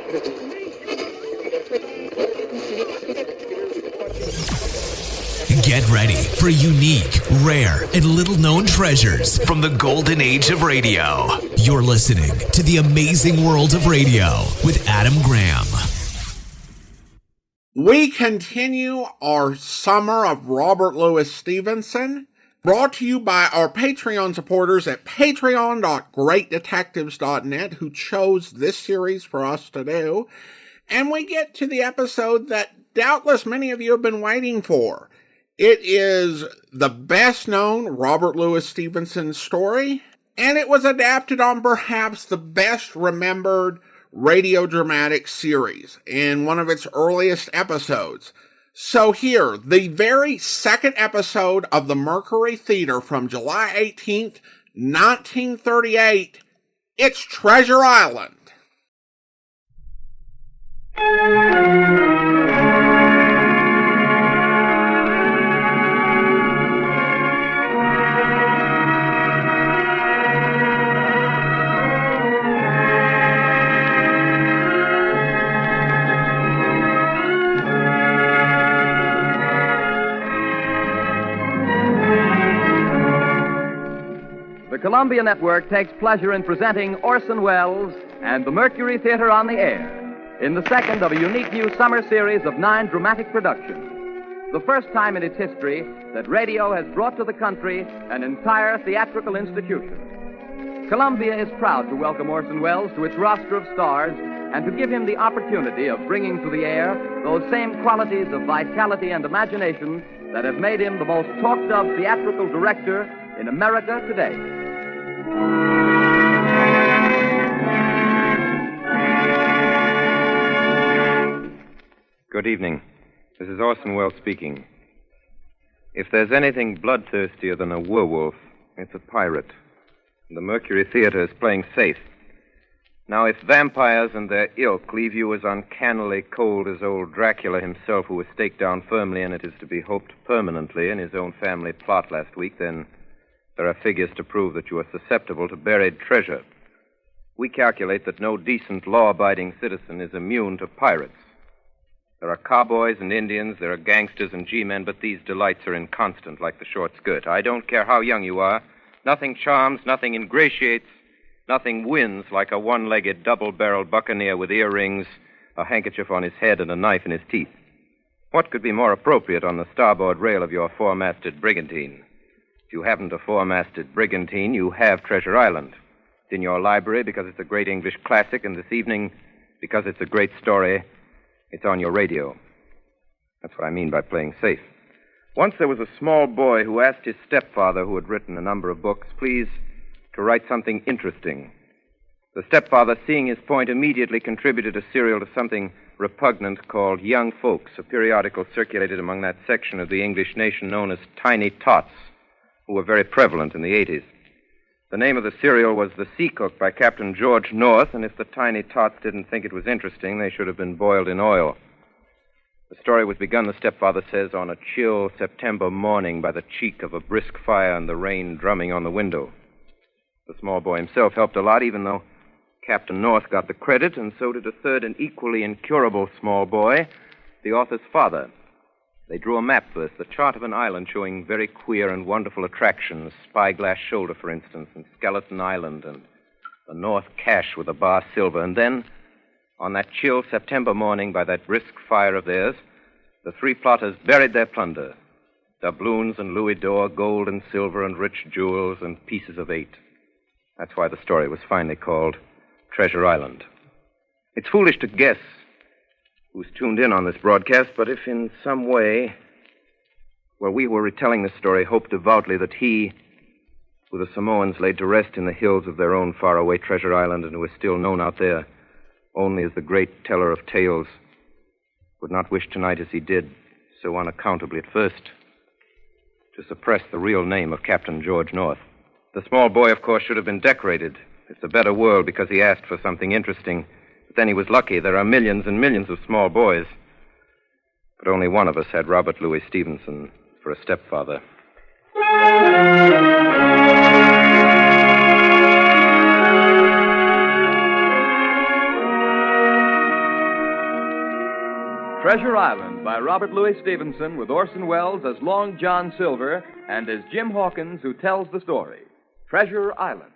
Get ready for unique, rare, and little-known treasures from the golden age of radio. You're listening to The Amazing World of Radio with Adam Graham. We continue our summer of Robert Louis Stevenson, brought to you by our Patreon supporters at patreon.greatdetectives.net, who chose this series for us to do. And we get to the episode that doubtless many of you have been waiting for. It is the best-known Robert Louis Stevenson story, and it was adapted on perhaps the best-remembered radio dramatic series in one of its earliest episodes. So here, the very second episode of the Mercury Theater from July 18th, 1938, it's Treasure Island. The Columbia Network takes pleasure in presenting Orson Welles and the Mercury Theater on the Air in the second of a unique new summer series of 9 dramatic productions. The first time in its history that radio has brought to the country an entire theatrical institution. Columbia is proud to welcome Orson Welles to its roster of stars and to give him the opportunity of bringing to the air those same qualities of vitality and imagination that have made him the most talked-of theatrical director in America today. Good evening. This is Orson Welles speaking. If there's anything bloodthirstier than a werewolf, it's a pirate. The Mercury Theater is playing safe. Now, if vampires and their ilk leave you as uncannily cold as old Dracula himself, who was staked down firmly, and it is to be hoped permanently, in his own family plot last week, then there are figures to prove that you are susceptible to buried treasure. We calculate that no decent, law-abiding citizen is immune to pirates. There are cowboys and Indians, there are gangsters and G-men, but these delights are inconstant like the short skirt. I don't care how young you are. Nothing charms, nothing ingratiates, nothing wins like a one-legged, double-barreled buccaneer with earrings, a handkerchief on his head, and a knife in his teeth. What could be more appropriate on the starboard rail of your four-masted brigantine? If you haven't a four-masted brigantine, you have Treasure Island. It's in your library because it's a great English classic, and this evening, because it's a great story, it's on your radio. That's what I mean by playing safe. Once there was a small boy who asked his stepfather, who had written a number of books, please, to write something interesting. The stepfather, seeing his point, immediately contributed a serial to something repugnant called Young Folks, a periodical circulated among that section of the English nation known as Tiny Tots, who were very prevalent in the 80s. The name of the serial was The Sea Cook by Captain George North, and if the Tiny Tots didn't think it was interesting, they should have been boiled in oil. The story was begun, the stepfather says, on a chill September morning by the cheek of a brisk fire and the rain drumming on the window. The small boy himself helped a lot, even though Captain North got the credit, and so did a third and equally incurable small boy, the author's father. They drew a map first, the chart of an island showing very queer and wonderful attractions, Spyglass Shoulder, for instance, and Skeleton Island, and the North Cache with a bar silver. And then, on that chill September morning by that brisk fire of theirs, the three plotters buried their plunder, doubloons and louis d'or, gold and silver and rich jewels and pieces of 8. That's why the story was finally called Treasure Island. It's foolish to guess who's tuned in on this broadcast, but if in some way, while we were retelling this story, hoped devoutly that he, who the Samoans laid to rest in the hills of their own faraway Treasure Island and who is still known out there only as the great teller of tales, would not wish tonight as he did, so unaccountably at first, to suppress the real name of Captain George North. The small boy, of course, should have been decorated. It's a better world because he asked for something interesting. But then he was lucky. There are millions and millions of small boys. But only one of us had Robert Louis Stevenson for a stepfather. Treasure Island by Robert Louis Stevenson with Orson Welles as Long John Silver and as Jim Hawkins who tells the story. Treasure Island.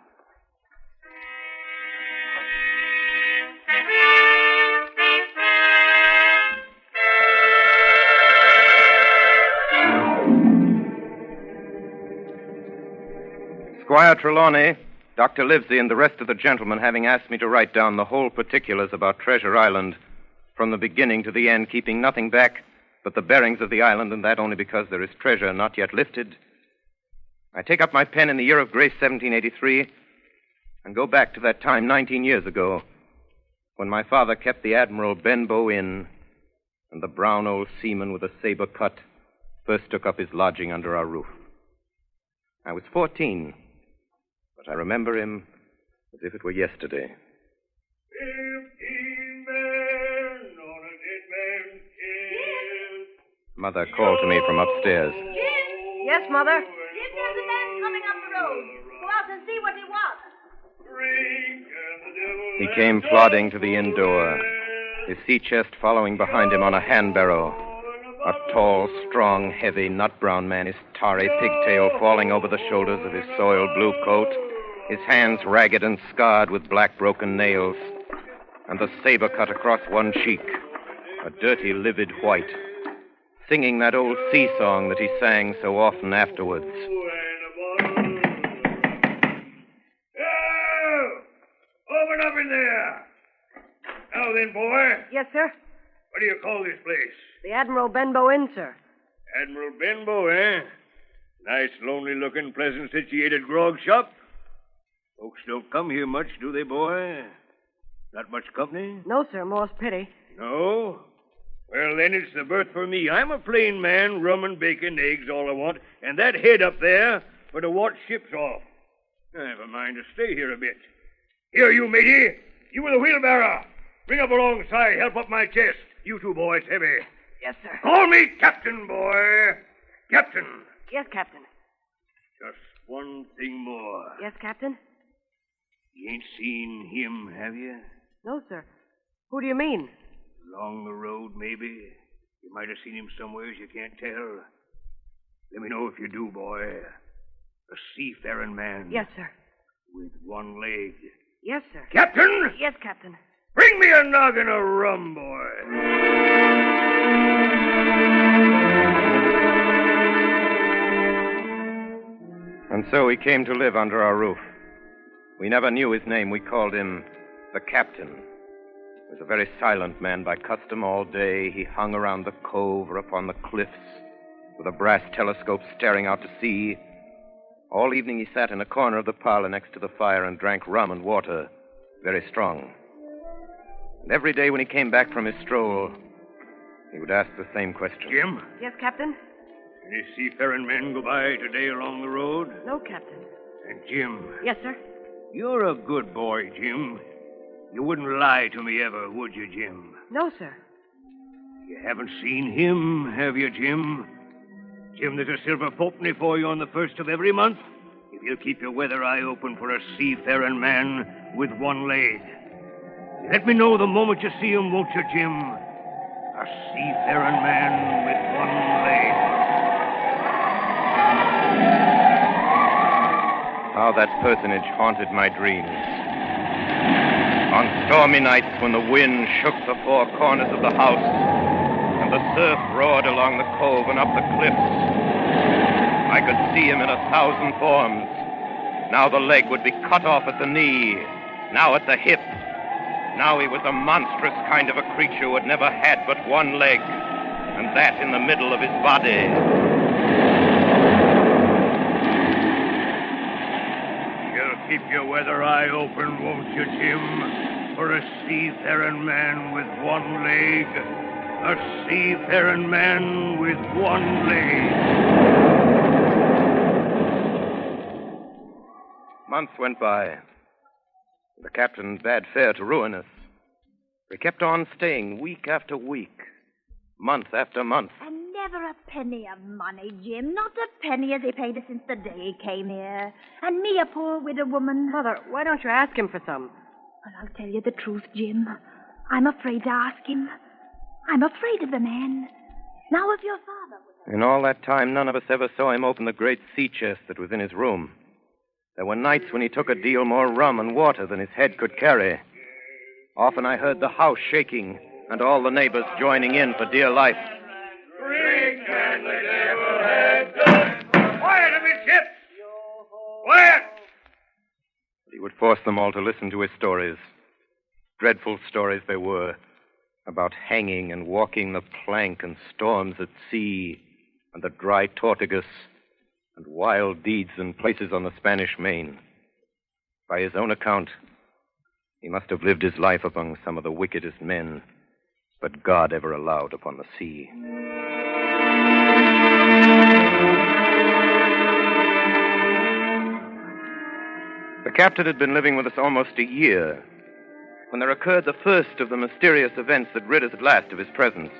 Squire Trelawney, Dr. Livesey, and the rest of the gentlemen having asked me to write down the whole particulars about Treasure Island from the beginning to the end, keeping nothing back but the bearings of the island, and that only because there is treasure not yet lifted, I take up my pen in the year of grace 1783 and go back to that time 19 years ago when my father kept the Admiral Benbow Inn and the brown old seaman with a saber cut first took up his lodging under our roof. I was 14, but I remember him as if it were yesterday. 15 men on a dead man's hill. Mother called to me from upstairs. Jim? Yes, Mother? Jim, there's a man coming up the road. Go out and see what he wants. Drink and the devil He came plodding to the inn door, his sea chest following behind him on a hand barrow. A tall, strong, heavy, nut-brown man, his tarry pigtail falling over the shoulders of his soiled blue coat, his hands ragged and scarred with black broken nails, and the saber cut across one cheek, a dirty, livid white, singing that old sea song that he sang so often afterwards. Oh! Open up in there! Now then, boy, Yes, sir. what do you call this place? The Admiral Benbow Inn, sir. Admiral Benbow, eh? Nice, lonely-looking, pleasant-situated grog shop. Folks don't come here much, do they, boy? Not much company? No, sir, more's pity. No? Well, then it's the berth for me. I'm a plain man, rum and bacon, eggs, all I want, and that head up there for to watch ships off. I have a mind to stay here a bit. Here, you matey, you with the wheelbarrow. Bring up alongside, help up my chest. You two boys, heavy. Yes, sir. Call me Captain, boy. Captain. Yes, Captain. Just one thing more. Yes, Captain? You ain't seen him, have you? No, sir. Who do you mean? Along the road, maybe. You might have seen him somewheres you can't tell. Let me know if you do, boy. A seafaring man. Yes, sir. With one leg. Yes, sir. Captain! Yes, Captain. Bring me a noggin of rum, boy. And so he came to live under our roof. We never knew his name. We called him the Captain. He was a very silent man by custom all day. He hung around the cove or upon the cliffs with a brass telescope staring out to sea. All evening he sat in a corner of the parlor next to the fire and drank rum and water, very strong. And every day when he came back from his stroll, he would ask the same question. Jim, Yes, Captain? any seafaring men go by today along the road? No, Captain. And Jim, Yes, sir. you're a good boy, Jim. You wouldn't lie to me ever, would you, Jim? No, sir. You haven't seen him, have you, Jim? Jim, there's a silver fourpenny for you on the first of every month if you'll keep your weather eye open for a seafaring man with one leg. Let me know the moment you see him, won't you, Jim? A seafaring man with one leg. How that personage haunted my dreams. On stormy nights when the wind shook the four corners of the house and the surf roared along the cove and up the cliffs, I could see him in 1,000 forms. Now the leg would be cut off at the knee, now at the hip. Now he was a monstrous kind of a creature who had never had but one leg, and that in the middle of his body. Keep your weather eye open, won't you, Jim? For a seafaring man with one leg. A seafaring man with one leg. Months went by. The captain bade fair to ruin us. We kept on staying week after week, month after month. And never a penny of money, Jim. Not a penny has he paid us since the day he came here. And me, a poor widow woman. Mother, why don't you ask him for some? Well, I'll tell you the truth, Jim. I'm afraid to ask him. I'm afraid of the man. Now, if your father was... In all that time, none of us ever saw him open the great sea chest that was in his room. There were nights when he took a deal more rum and water than his head could carry. Often I heard the house shaking and all the neighbors joining in for dear life. Drink and the devil has done. Quiet, amidships! Quiet! He would force them all to listen to his stories. Dreadful stories they were, about hanging and walking the plank and storms at sea and the dry Tortugas and wild deeds in places on the Spanish Main. By his own account, he must have lived his life among some of the wickedest men that God ever allowed upon the sea. The captain had been living with us almost a year when there occurred the first of the mysterious events that rid us at last of his presence.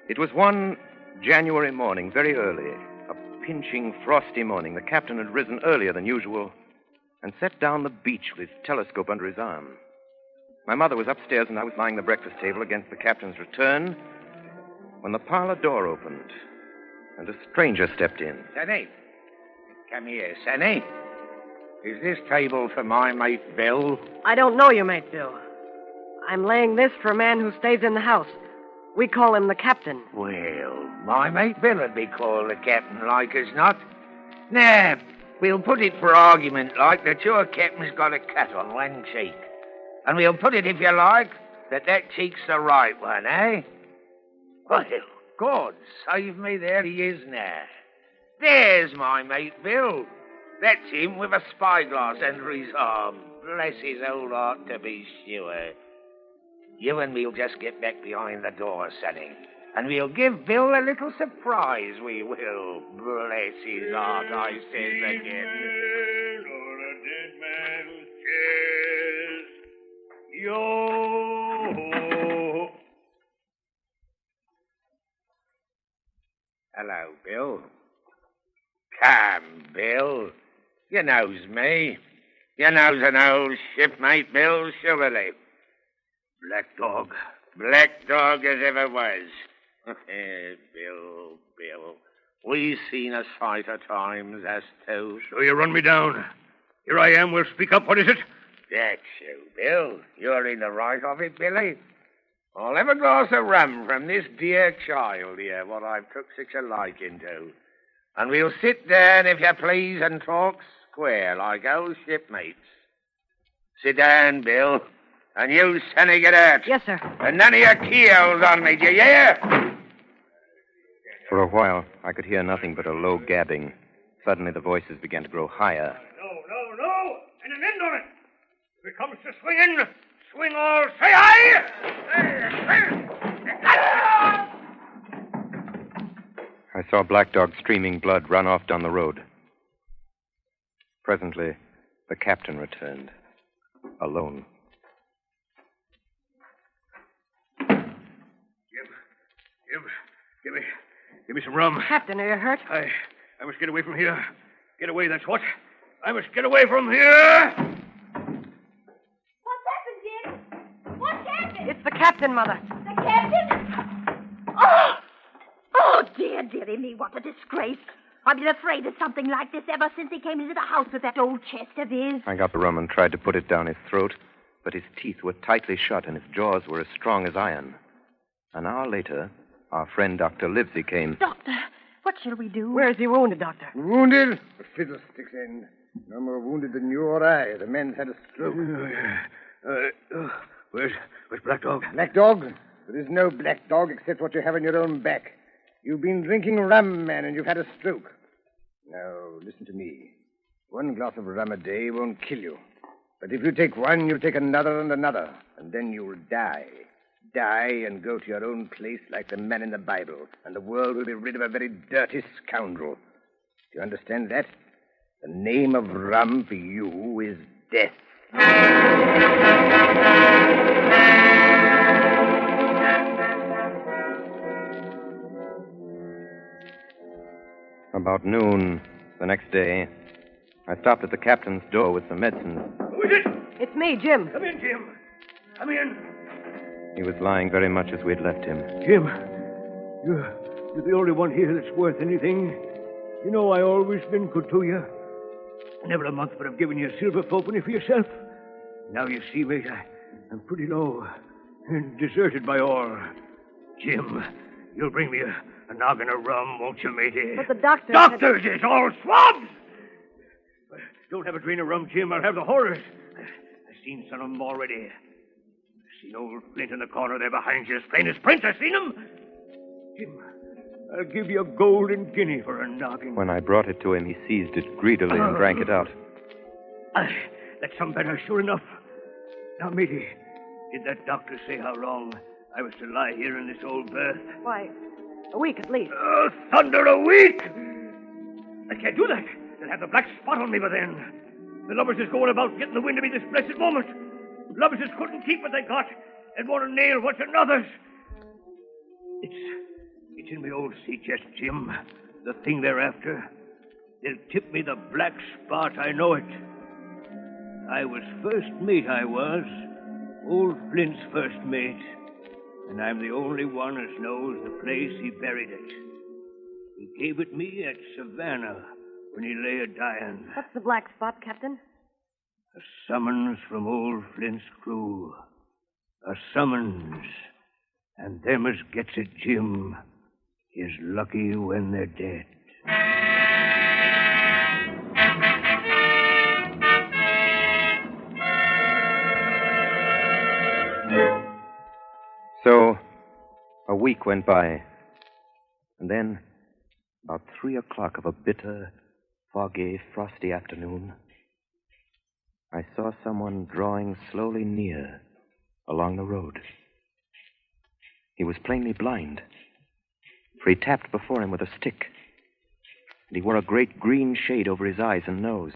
It was one January morning, very early, a pinching, frosty morning. The captain had risen earlier than usual and set down the beach with his telescope under his arm. My mother was upstairs and I was lying at the breakfast table against the captain's return when the parlor door opened and a stranger stepped in. Sonny, come here, Sonny. Is this table for my mate Bill? I don't know you, mate Bill. I'm laying this for a man who stays in the house. We call him the captain. Well, my mate Bill would be called the captain like as not. Now, we'll put it for argument like that your captain's got a cut on one cheek. And we'll put it, if you like, that cheek's the right one, eh? Well, God save me, there he is now. There's my mate Bill. That's him with a spyglass under his arm. Bless his old heart, to be sure. You and me'll just get back behind the door, Sonny. And we'll give Bill a little surprise, we will. Bless his heart, I says again. Or a dead man's chest. Yo! Hello, Bill. Come, Bill. You knows me. You knows an old shipmate, Bill, surely. Black dog as ever was. Bill. We've seen us fight at times, us two. So you run me down. Here I am. We'll speak up. What is it? That's you, Bill. You're in the right of it, Billy. I'll have a glass of rum from this dear child here, what I've took such a liking to. And we'll sit down, if you please, and talk square like old shipmates. Sit down, Bill. And you, Sonny, get out. Yes, sir. And none of your keyholes on me, do you hear? For a while, I could hear nothing but a low gabbing. Suddenly, the voices began to grow higher. No. And an end on it. If it comes to swinging, swing all. Say aye! I saw Black Dog streaming blood run off down the road. Presently, the captain returned, alone. Jim, give me some rum. Captain, are you hurt? I must get away from here. Get away, that's what. I must get away from here. What's happened, Jim? What's happened? It's the captain, Mother. The captain? Oh, dearie me, what a disgrace. I've been afraid of something like this ever since he came into the house with that old chest of his. I got the rum and tried to put it down his throat, but his teeth were tightly shut and his jaws were as strong as iron. An hour later, our friend Dr. Livesey came. Doctor, what shall we do? Where is he wounded, Doctor? Wounded? A fiddlestick's end. No more wounded than you or I. The man's had a stroke. Where's Black Dog? Black Dog? There is no black dog except what you have on your own back. You've been drinking rum, man, and you've had a stroke. Now, listen to me. One glass of rum a day won't kill you. But if you take one, you'll take another and another, and then you'll die. Die and go to your own place like the man in the Bible, and the world will be rid of a very dirty scoundrel. Do you understand that? The name of rum for you is death. About noon the next day, I stopped at the captain's door with some medicine. Who is it? It's me, Jim. Come in, Jim. Come in. He was lying very much as we'd left him. Jim, you're the only one here that's worth anything. You know I always been good to you. Never a month but I've given you a silver fourpenny for yourself. Now you see, mate, I'm pretty low and deserted by all. Jim, you'll bring me a noggin of rum, won't you, matey? But the doctor... Doctors is all swabs! Don't have a drain of rum, Jim. I'll have the horrors. I've seen some of them already. I've seen old Flint in the corner there behind you, as plain as print. I've seen him. Jim, I'll give you a golden guinea for a noggin. When I brought it to him, he seized it greedily and drank it out. That's some better, sure enough. Now, matey, did that doctor say how long I was to lie here in this old berth? Why, a week at least. Oh, thunder, a week! I can't do that. They'll have the black spot on me by then. The lovers is going about getting the wind of me this blessed moment. Lovers is couldn't keep what they got and want to nail what's another's. It's in my old sea chest, Jim. The thing they're after. They'll tip me the black spot, I know it. I was first mate, I was. Old Flint's first mate. And I'm the only one as knows the place he buried it. He gave it me at Savannah when he lay a-dying. What's the black spot, Captain? A summons from old Flint's crew. A summons. And them as gets it, Jim, is lucky when they're dead. So, a week went by. And then, about 3 o'clock of a bitter, foggy, frosty afternoon, I saw someone drawing slowly near along the road. He was plainly blind, for he tapped before him with a stick, and he wore a great green shade over his eyes and nose,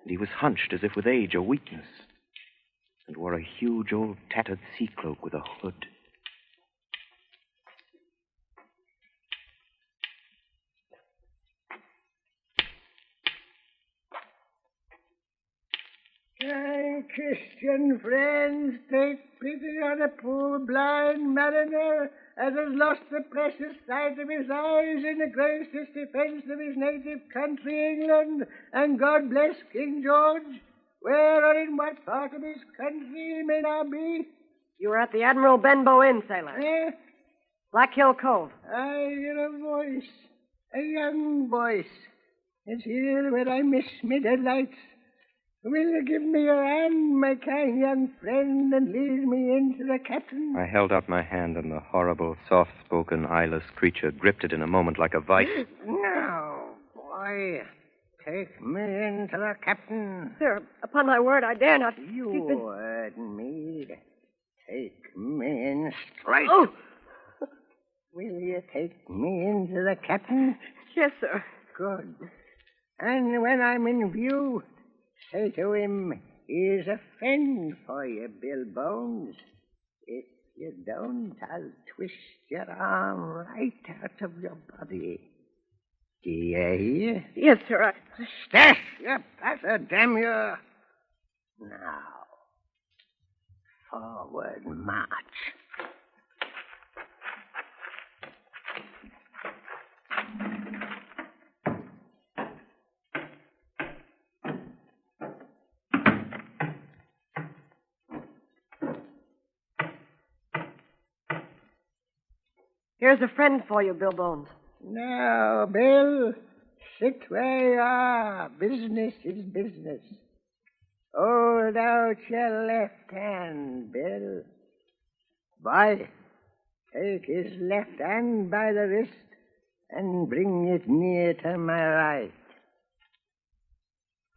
and he was hunched as if with age or weakness, and wore a huge old tattered sea cloak with a hood. Kind Christian friends, take pity on a poor blind mariner as has lost the precious sight of his eyes in the gracious defense of his native country, England, and God bless King George. Where or in what part of his country he may now be? You were at the Admiral Benbow Inn, sailor. Eh? Black Hill Cove. I hear a voice, a young voice. It's here where I miss me deadlights. Will you give me your hand, my kind young friend, and lead me in to the captain? I held out my hand, and the horrible, soft-spoken, eyeless creature gripped it in a moment like a vice. No, boy. Take me in to the captain. Sir, upon my word, I dare not. You heard me. Take me in straight. Oh! Will you take me into the captain? Yes, sir. Good. And when I'm in view, say to him, here's a friend for you, Bill Bones. If you don't, I'll twist your arm right out of your body. Do you hear? Yes, sir. Stash your patter, damn you. Now, forward march. Here's a friend for you, Bill Bones. Now, Bill, sit where you are. Business is business. Hold out your left hand, Bill. Boy, take his left hand by the wrist and bring it near to my right.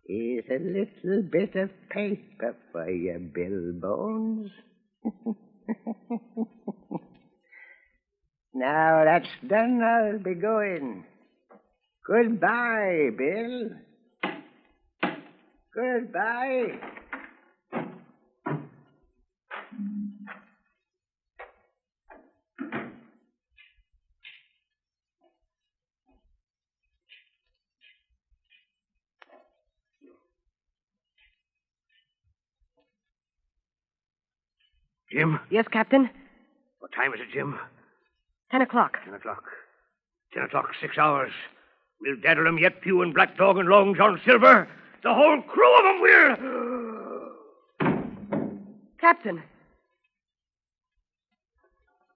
Here's a little bit of paper for you, Bill Bones. Now that's done, I'll be going. Goodbye, Bill. Goodbye. Jim? Yes, Captain? What time is it, Jim? 10 o'clock. 10 o'clock. 10 o'clock, 6 hours. We'll daddle 'em yet, Pew and Black Dog and Long John Silver. The whole crew of 'em will. Captain.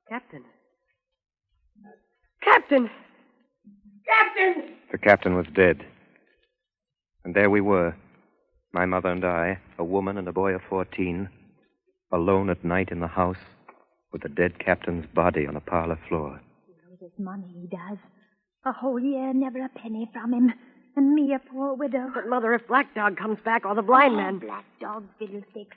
Captain. Captain. Captain! The captain was dead. And there we were, my mother and I, a woman and a boy of 14, alone at night in the house with the dead captain's body on the parlor floor. He knows his money, he does. A whole year, never a penny from him. And me, a poor widow. But, Mother, if Black Dog comes back or the blind man... Black Dog fiddlesticks.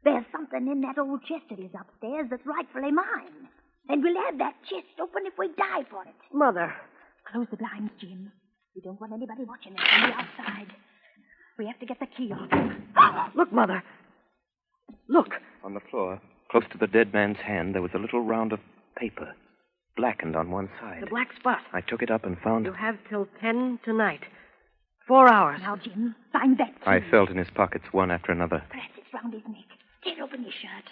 There's something in that old chest of his upstairs that's rightfully mine. And we'll have that chest open if we die for it. Mother. Close the blinds, Jim. We don't want anybody watching us from the outside. We have to get the key off him. Look, Mother. Look. On the floor, close to the dead man's hand, there was a little round of paper, blackened on one side. The black spot. I took it up and found... You have till 10 tonight. 4 hours. Now, Jim, find that key. I felt in his pockets one after another. Perhaps it's round his neck. Tear open his shirt.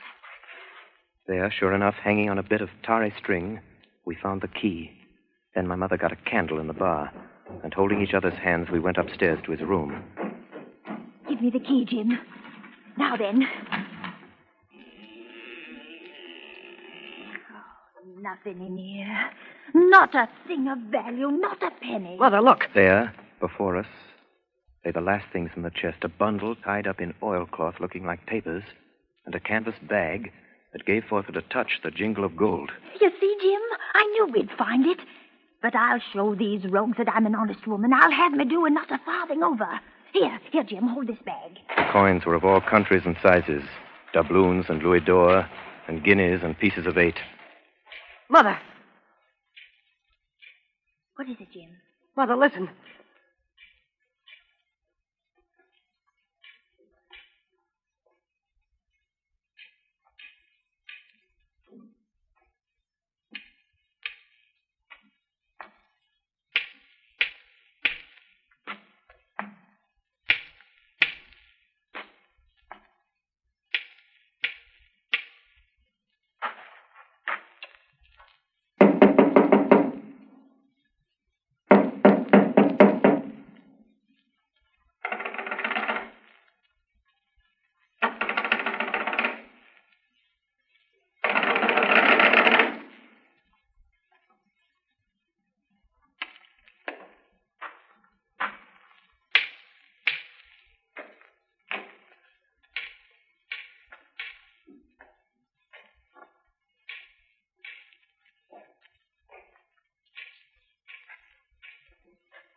There, sure enough, hanging on a bit of tarry string, we found the key. Then my mother got a candle in the bar, and holding each other's hands, we went upstairs to his room. Give me the key, Jim. Now then. Oh, nothing in here. Not a thing of value, not a penny. Mother, look. There, before us, lay the last things in the chest. A bundle tied up in oilcloth looking like papers, and a canvas bag that gave forth at a touch the jingle of gold. You see, Jim? I knew we'd find it. But I'll show these rogues that I'm an honest woman. I'll have me do and not a farthing over. Here, Jim, hold this bag. The coins were of all countries and sizes. Doubloons and louis d'or, and guineas and pieces of 8. Mother. What is it, Jim? Mother, listen.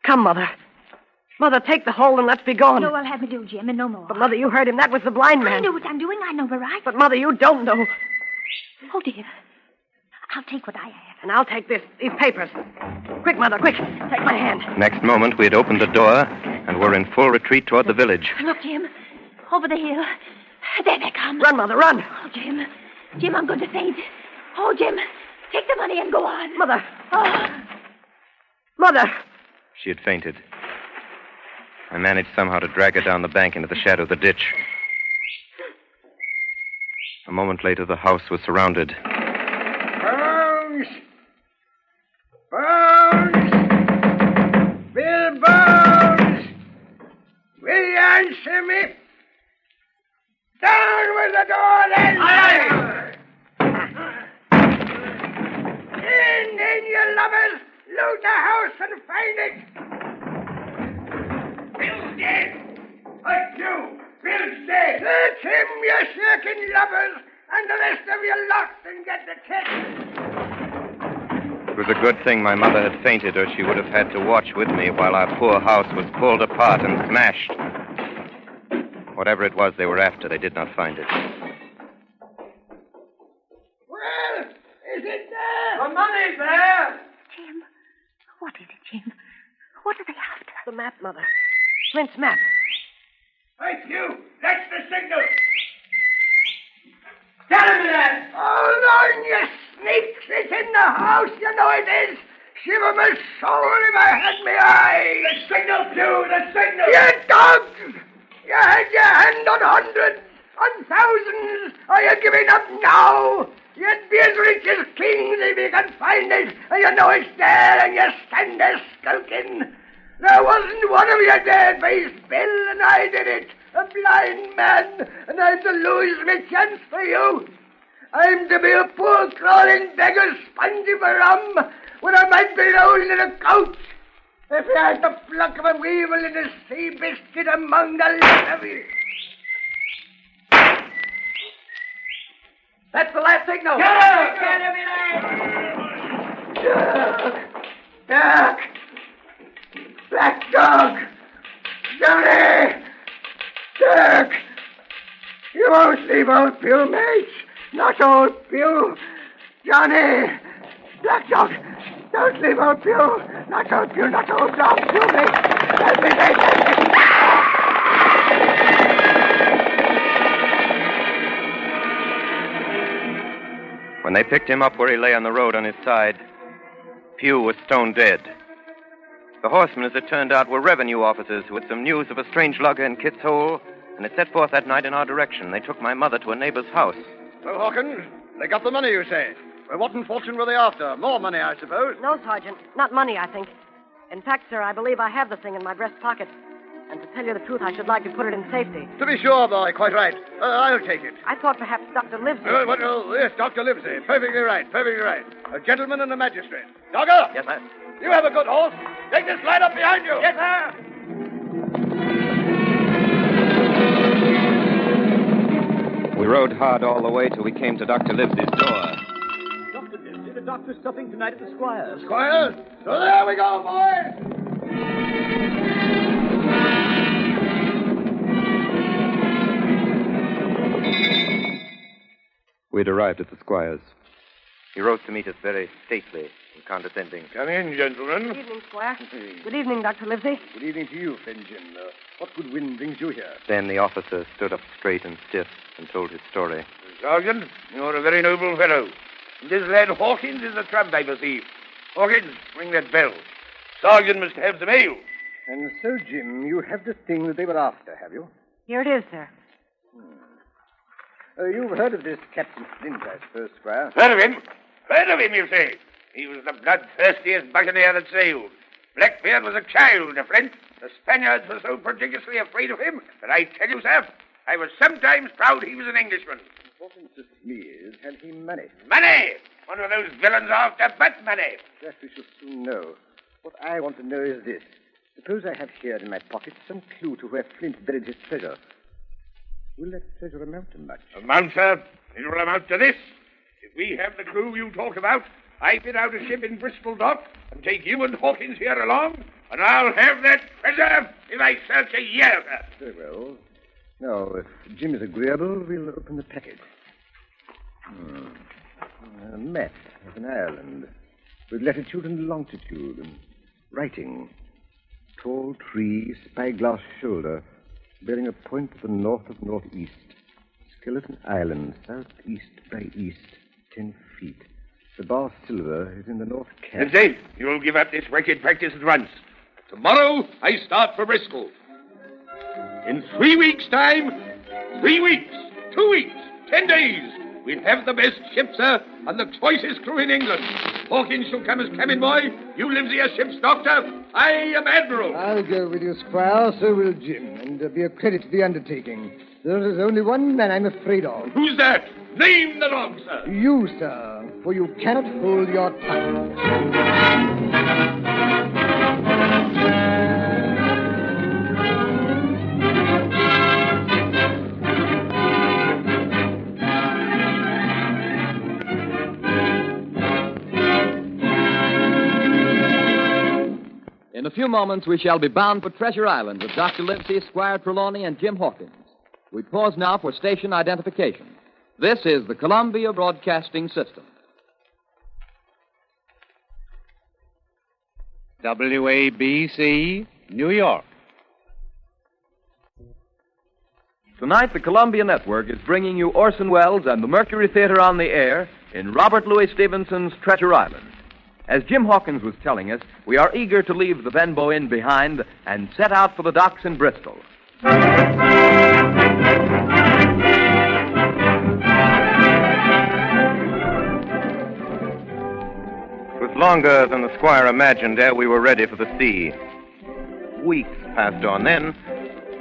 Come, Mother. Mother, take the hold and let's be gone. No, I'll have me do, Jim, and no more. But, Mother, you heard him. That was the blind man. I know what I'm doing. I know the right. But, Mother, you don't know. Oh, dear. I'll take what I have. And I'll take these papers. Quick, Mother, quick. Take my hand. Next moment, we had opened the door and were in full retreat toward the village. Look, Jim. Over the hill. There they come. Run, Mother, run. Oh, Jim. Jim, I'm going to faint. Oh, Jim. Take the money and go on. Mother. Oh. Mother. She had fainted. I managed somehow to drag her down the bank into the shadow of the ditch. A moment later, the house was surrounded. Bones! Bones! Bill Bones! Will you answer me? Down with the door, then! Aye! In, you lovers! Loot the house and find it! Bill's dead! Like you! Bill's dead! Let him, you shirking lovers, and the rest of you locked and get the chest. It was a good thing my mother had fainted, or she would have had to watch with me while our poor house was pulled apart and smashed. Whatever it was they were after, they did not find it. Well, is it there? The money's there! Jim, what is it, Jim? What are they after? The map, Mother. Flint's map. Thank you. That's the signal. Tell him that. Hold on, you sneaks. It's in the house. You know it is. Shiver my soul if I had my eye. The signal, too. The signal. You dogs. You had your hand on hundreds. on thousands. Are you giving up now? You'd be as rich as kings if you can find it, and you know it's there, and you stand there skulking. There wasn't one of you dared face Bill, and I did it, a blind man, and I'm to lose my chance for you. I'm to be a poor crawling beggar sponging for rum when I might be rolling in a couch. If you had the pluck of a weevil in a sea biscuit among the lot of you. That's the last signal. Duck! Black dog! Johnny! Dirk! You won't leave old Bill, mate. Not old Bill. Johnny! Black dog! Don't leave old Bill. Not old Bill, not old dog. You, mate. Help me, mate. When they picked him up where he lay on the road on his side, Pugh was stone dead. The horsemen, as it turned out, were revenue officers who had some news of a strange lugger in Kit's Hole, and had set forth that night in our direction. They took my mother to a neighbor's house. Well, Hawkins, they got the money, you say? Well, what in fortune were they after? More money, I suppose. No, Sergeant. Not money, I think. In fact, sir, I believe I have the thing in my breast pocket. And to tell you the truth, I should like to put it in safety. To be sure, boy, quite right. I'll take it. I thought perhaps Dr. Livesey... Yes, Dr. Livesey. Perfectly right, perfectly right. A gentleman and a magistrate. Dogger! Yes, sir. You have a good horse. Take this line up behind you. Yes, sir. We rode hard all the way till we came to Dr. Livesey's door. Dr. Livesey, the doctor's stopping tonight at the Squire's. Squires? So there we go, boys. We'd arrived at the Squire's. He rose to meet us very stately and condescending. Come in, gentlemen. Good evening, Squire. Good evening, Dr. Livesey. Good evening to you, friend Jim. What good wind brings you here? Then the officer stood up straight and stiff and told his story. Sergeant, you're a very noble fellow. This lad Hawkins is a tramp, I perceive. Hawkins, ring that bell. Sergeant must have some ale. And so, Jim, you have the thing that they were after, have you? Here it is, sir. You've heard of this Captain Flint, I suppose, Squire? Heard of him? Heard of him, you say? He was the bloodthirstiest buccaneer that sailed. Blackbeard was a child to Flint. The Spaniards were so prodigiously afraid of him that I tell you, sir, I was sometimes proud he was an Englishman. What interests me is, had he money? Money! One of those villains after but money. That we shall soon know. What I want to know is this. Suppose I have here in my pocket some clue to where Flint buried his treasure. Will that treasure amount to much? Amount, sir? It will amount to this. If we have the crew you talk about, I fit out a ship in Bristol Dock and take you and Hawkins here along, and I'll have that treasure if I search a year, sir. Very well. Now, if Jim is agreeable, we'll open the packet. A map of an island with latitude and longitude and writing. Tall tree, spyglass shoulder, bearing a point to the north of northeast. Skeleton Island, southeast by east, 10 feet. The bar silver is in the north cap. Lindsay, you'll give up this wicked practice at once. Tomorrow, I start for Bristol. In 3 weeks' time, 3 weeks, 2 weeks, 10 days, we'll have the best ship, sir, and the choicest crew in England. Hawkins shall come as cabin boy. You, Livesey, as ship's doctor. I am Admiral. I'll go with you, Squire. So will Jim, and be a credit to the undertaking. There is only one man I'm afraid of. Who's that? Name the dog, sir. You, sir, for you cannot hold your tongue. In a few moments, we shall be bound for Treasure Island with Dr. Livesey, Squire Trelawney, and Jim Hawkins. We pause now for station identification. This is the Columbia Broadcasting System. WABC, New York. Tonight, the Columbia Network is bringing you Orson Welles and the Mercury Theater on the air in Robert Louis Stevenson's Treasure Island. As Jim Hawkins was telling us, we are eager to leave the Benbow Inn behind and set out for the docks in Bristol. longer than the squire imagined ere we were ready for the sea. Weeks passed on. Then,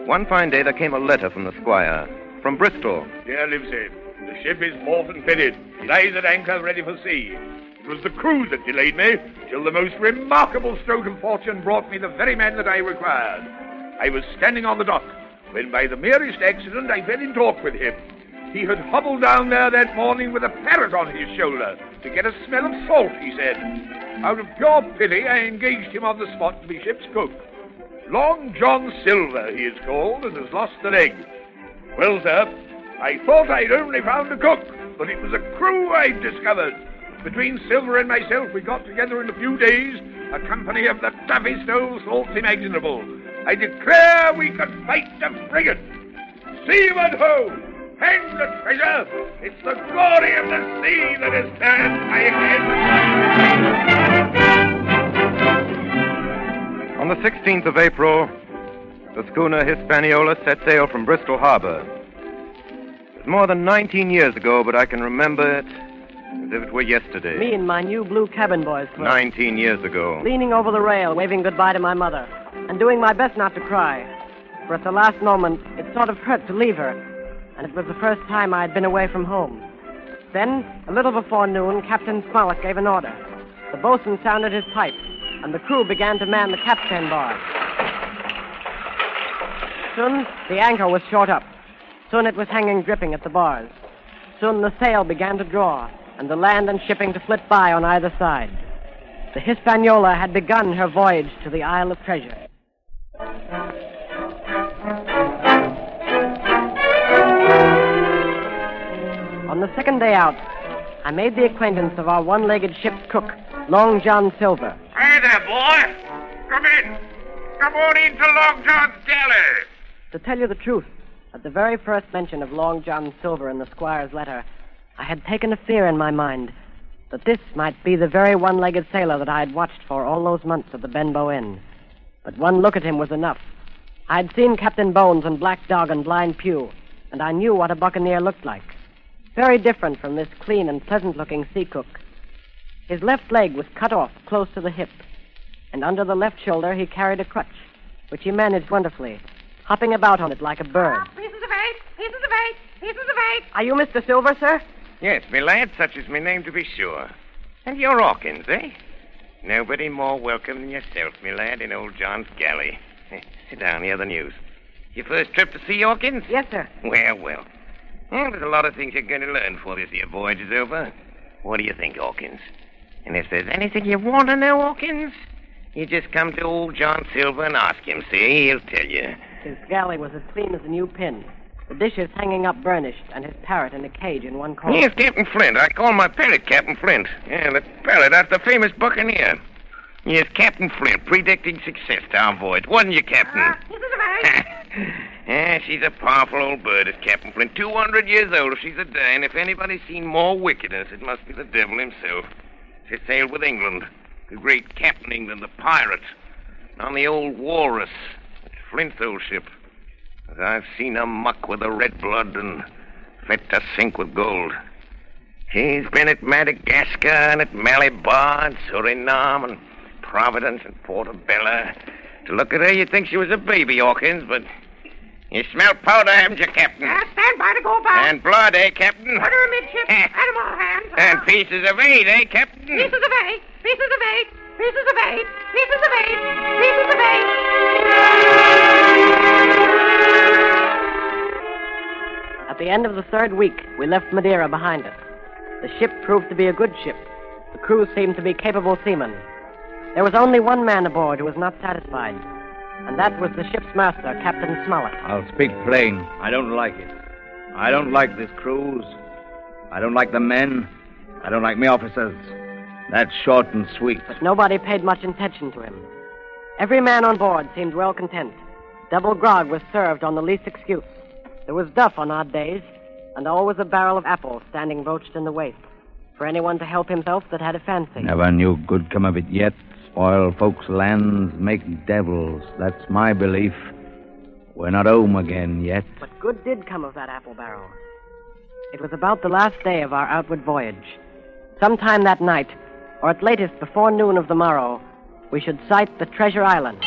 one fine day, there came a letter from the squire, from Bristol. Dear Livesey, the ship is moored and fitted. She lies at anchor ready for sea. It was the crew that delayed me, till the most remarkable stroke of fortune brought me the very man that I required. I was standing on the dock, when by the merest accident I fell in talk with him. He had hobbled down there that morning with a parrot on his shoulder to get a smell of salt, he said. Out of pure pity, I engaged him on the spot to be ship's cook. Long John Silver, he is called, and has lost a leg. Well, sir, I thought I'd only found a cook, but it was a crew I'd discovered. Between Silver and myself, we got together in a few days a company of the toughest old salts imaginable. I declare we could fight a frigate. Seaman ho! Hang the treasure! It's the glory of the sea that has turned my head. On the 16th of April, the schooner Hispanola set sail from Bristol Harbor. It was more than 19 years ago, but I can remember it as if it were yesterday. Me in my new blue cabin boy's clothes. 19 years ago. Leaning over the rail, waving goodbye to my mother, and doing my best not to cry. For at the last moment, it sort of hurt to leave her, and it was the first time I had been away from home. Then, a little before noon, Captain Smollett gave an order. The boatswain sounded his pipe, and the crew began to man the capstan bar. Soon, the anchor was short up. Soon it was hanging dripping at the bars. Soon the sail began to draw, and the land and shipping to flit by on either side. The Hispanola had begun her voyage to the Isle of Treasure. On the second day out, I made the acquaintance of our one-legged ship's cook, Long John Silver. Hey there, boy. Come in. Come on into Long John's galley. To tell you the truth, at the very first mention of Long John Silver in the squire's letter, I had taken a fear in my mind that this might be the very one-legged sailor that I had watched for all those months at the Benbow Inn. But one look at him was enough. I had seen Captain Bones and Black Dog and Blind Pew, and I knew what a buccaneer looked like. Very different from this clean and pleasant-looking sea cook. His left leg was cut off close to the hip, and under the left shoulder he carried a crutch, which he managed wonderfully, hopping about on it like a bird. Pieces of eight, pieces of eight, pieces of eight. Are you Mr. Silver, sir? Yes, me lad, such is my name to be sure. And you're Hawkins, eh? Nobody more welcome than yourself, me lad, in old John's galley. Sit down, hear the news. Your first trip to sea, Hawkins? Yes, sir. Well. There's a lot of things you're going to learn before this here voyage is over. What do you think, Hawkins? And if there's anything you want to know, Hawkins, you just come to old John Silver and ask him, see? He'll tell you. His galley was as clean as a new pin. The dishes hanging up burnished, and his parrot in a cage in one corner. Yes, Captain Flint. I call my parrot Captain Flint. Yeah, the parrot, that's the famous buccaneer. Yes, Captain Flint, predicting success to our voyage. Wasn't you, Captain? Yeah, she's a powerful old bird, is Captain Flint. 200 years old if she's a day, and if anybody's seen more wickedness, it must be the devil himself. She sailed with England, the great Captain England, the pirate, on the old Walrus, Flint's old ship. As I've seen her muck with the red blood and fit to sink with gold. She's been at Madagascar and at Malabar and Suriname and Providence and Portobello. To look at her, you'd think she was a baby, Hawkins, but you smell powder, haven't you, Captain? Stand by to go about. And blood, eh, Captain? Order amidship. Animal hands. And pieces of eight, eh, Captain? Pieces of eight. Pieces of eight. Pieces of eight. Pieces of eight. Pieces of eight. At the end of the third week, we left Madeira behind us. The ship proved to be a good ship. The crew seemed to be capable seamen. There was only one man aboard who was not satisfied, and that was the ship's master, Captain Smollett. I'll speak plain. I don't like it. I don't like this cruise. I don't like the men. I don't like me officers. That's short and sweet. But nobody paid much attention to him. Every man on board seemed well content. Double grog was served on the least excuse. There was duff on odd days, and always a barrel of apples standing broached in the waist, for anyone to help himself that had a fancy. Never knew good come of it yet. Spoil folks' lands, make devils. That's my belief. We're not home again yet. But good did come of that apple barrel. It was about the last day of our outward voyage. Sometime that night, or at latest before noon of the morrow, we should sight the treasure island.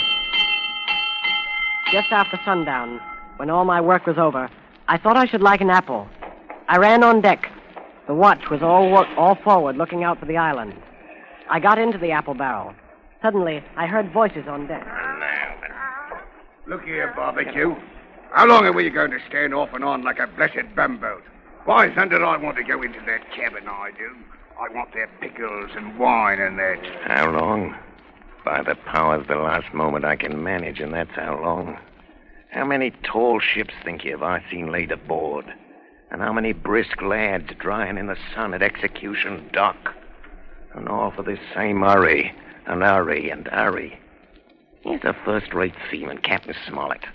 Just after sundown, when all my work was over, I thought I should like an apple. I ran on deck. The watch was all forward, looking out for the island. I got into the apple barrel. Suddenly, I heard voices on deck. Look here, Barbecue. How long are we going to stand off and on like a blessed bumboat? Why, thunder, I want to go into that cabin, I do. I want their pickles and wine and that. How long? By the powers, the last moment I can manage, and that's how long. How many tall ships, think you, have I seen laid aboard? And how many brisk lads drying in the sun at Execution Dock? And all for this same hurry, and hurry, and hurry. Here's a first-rate seaman, Captain Smollett.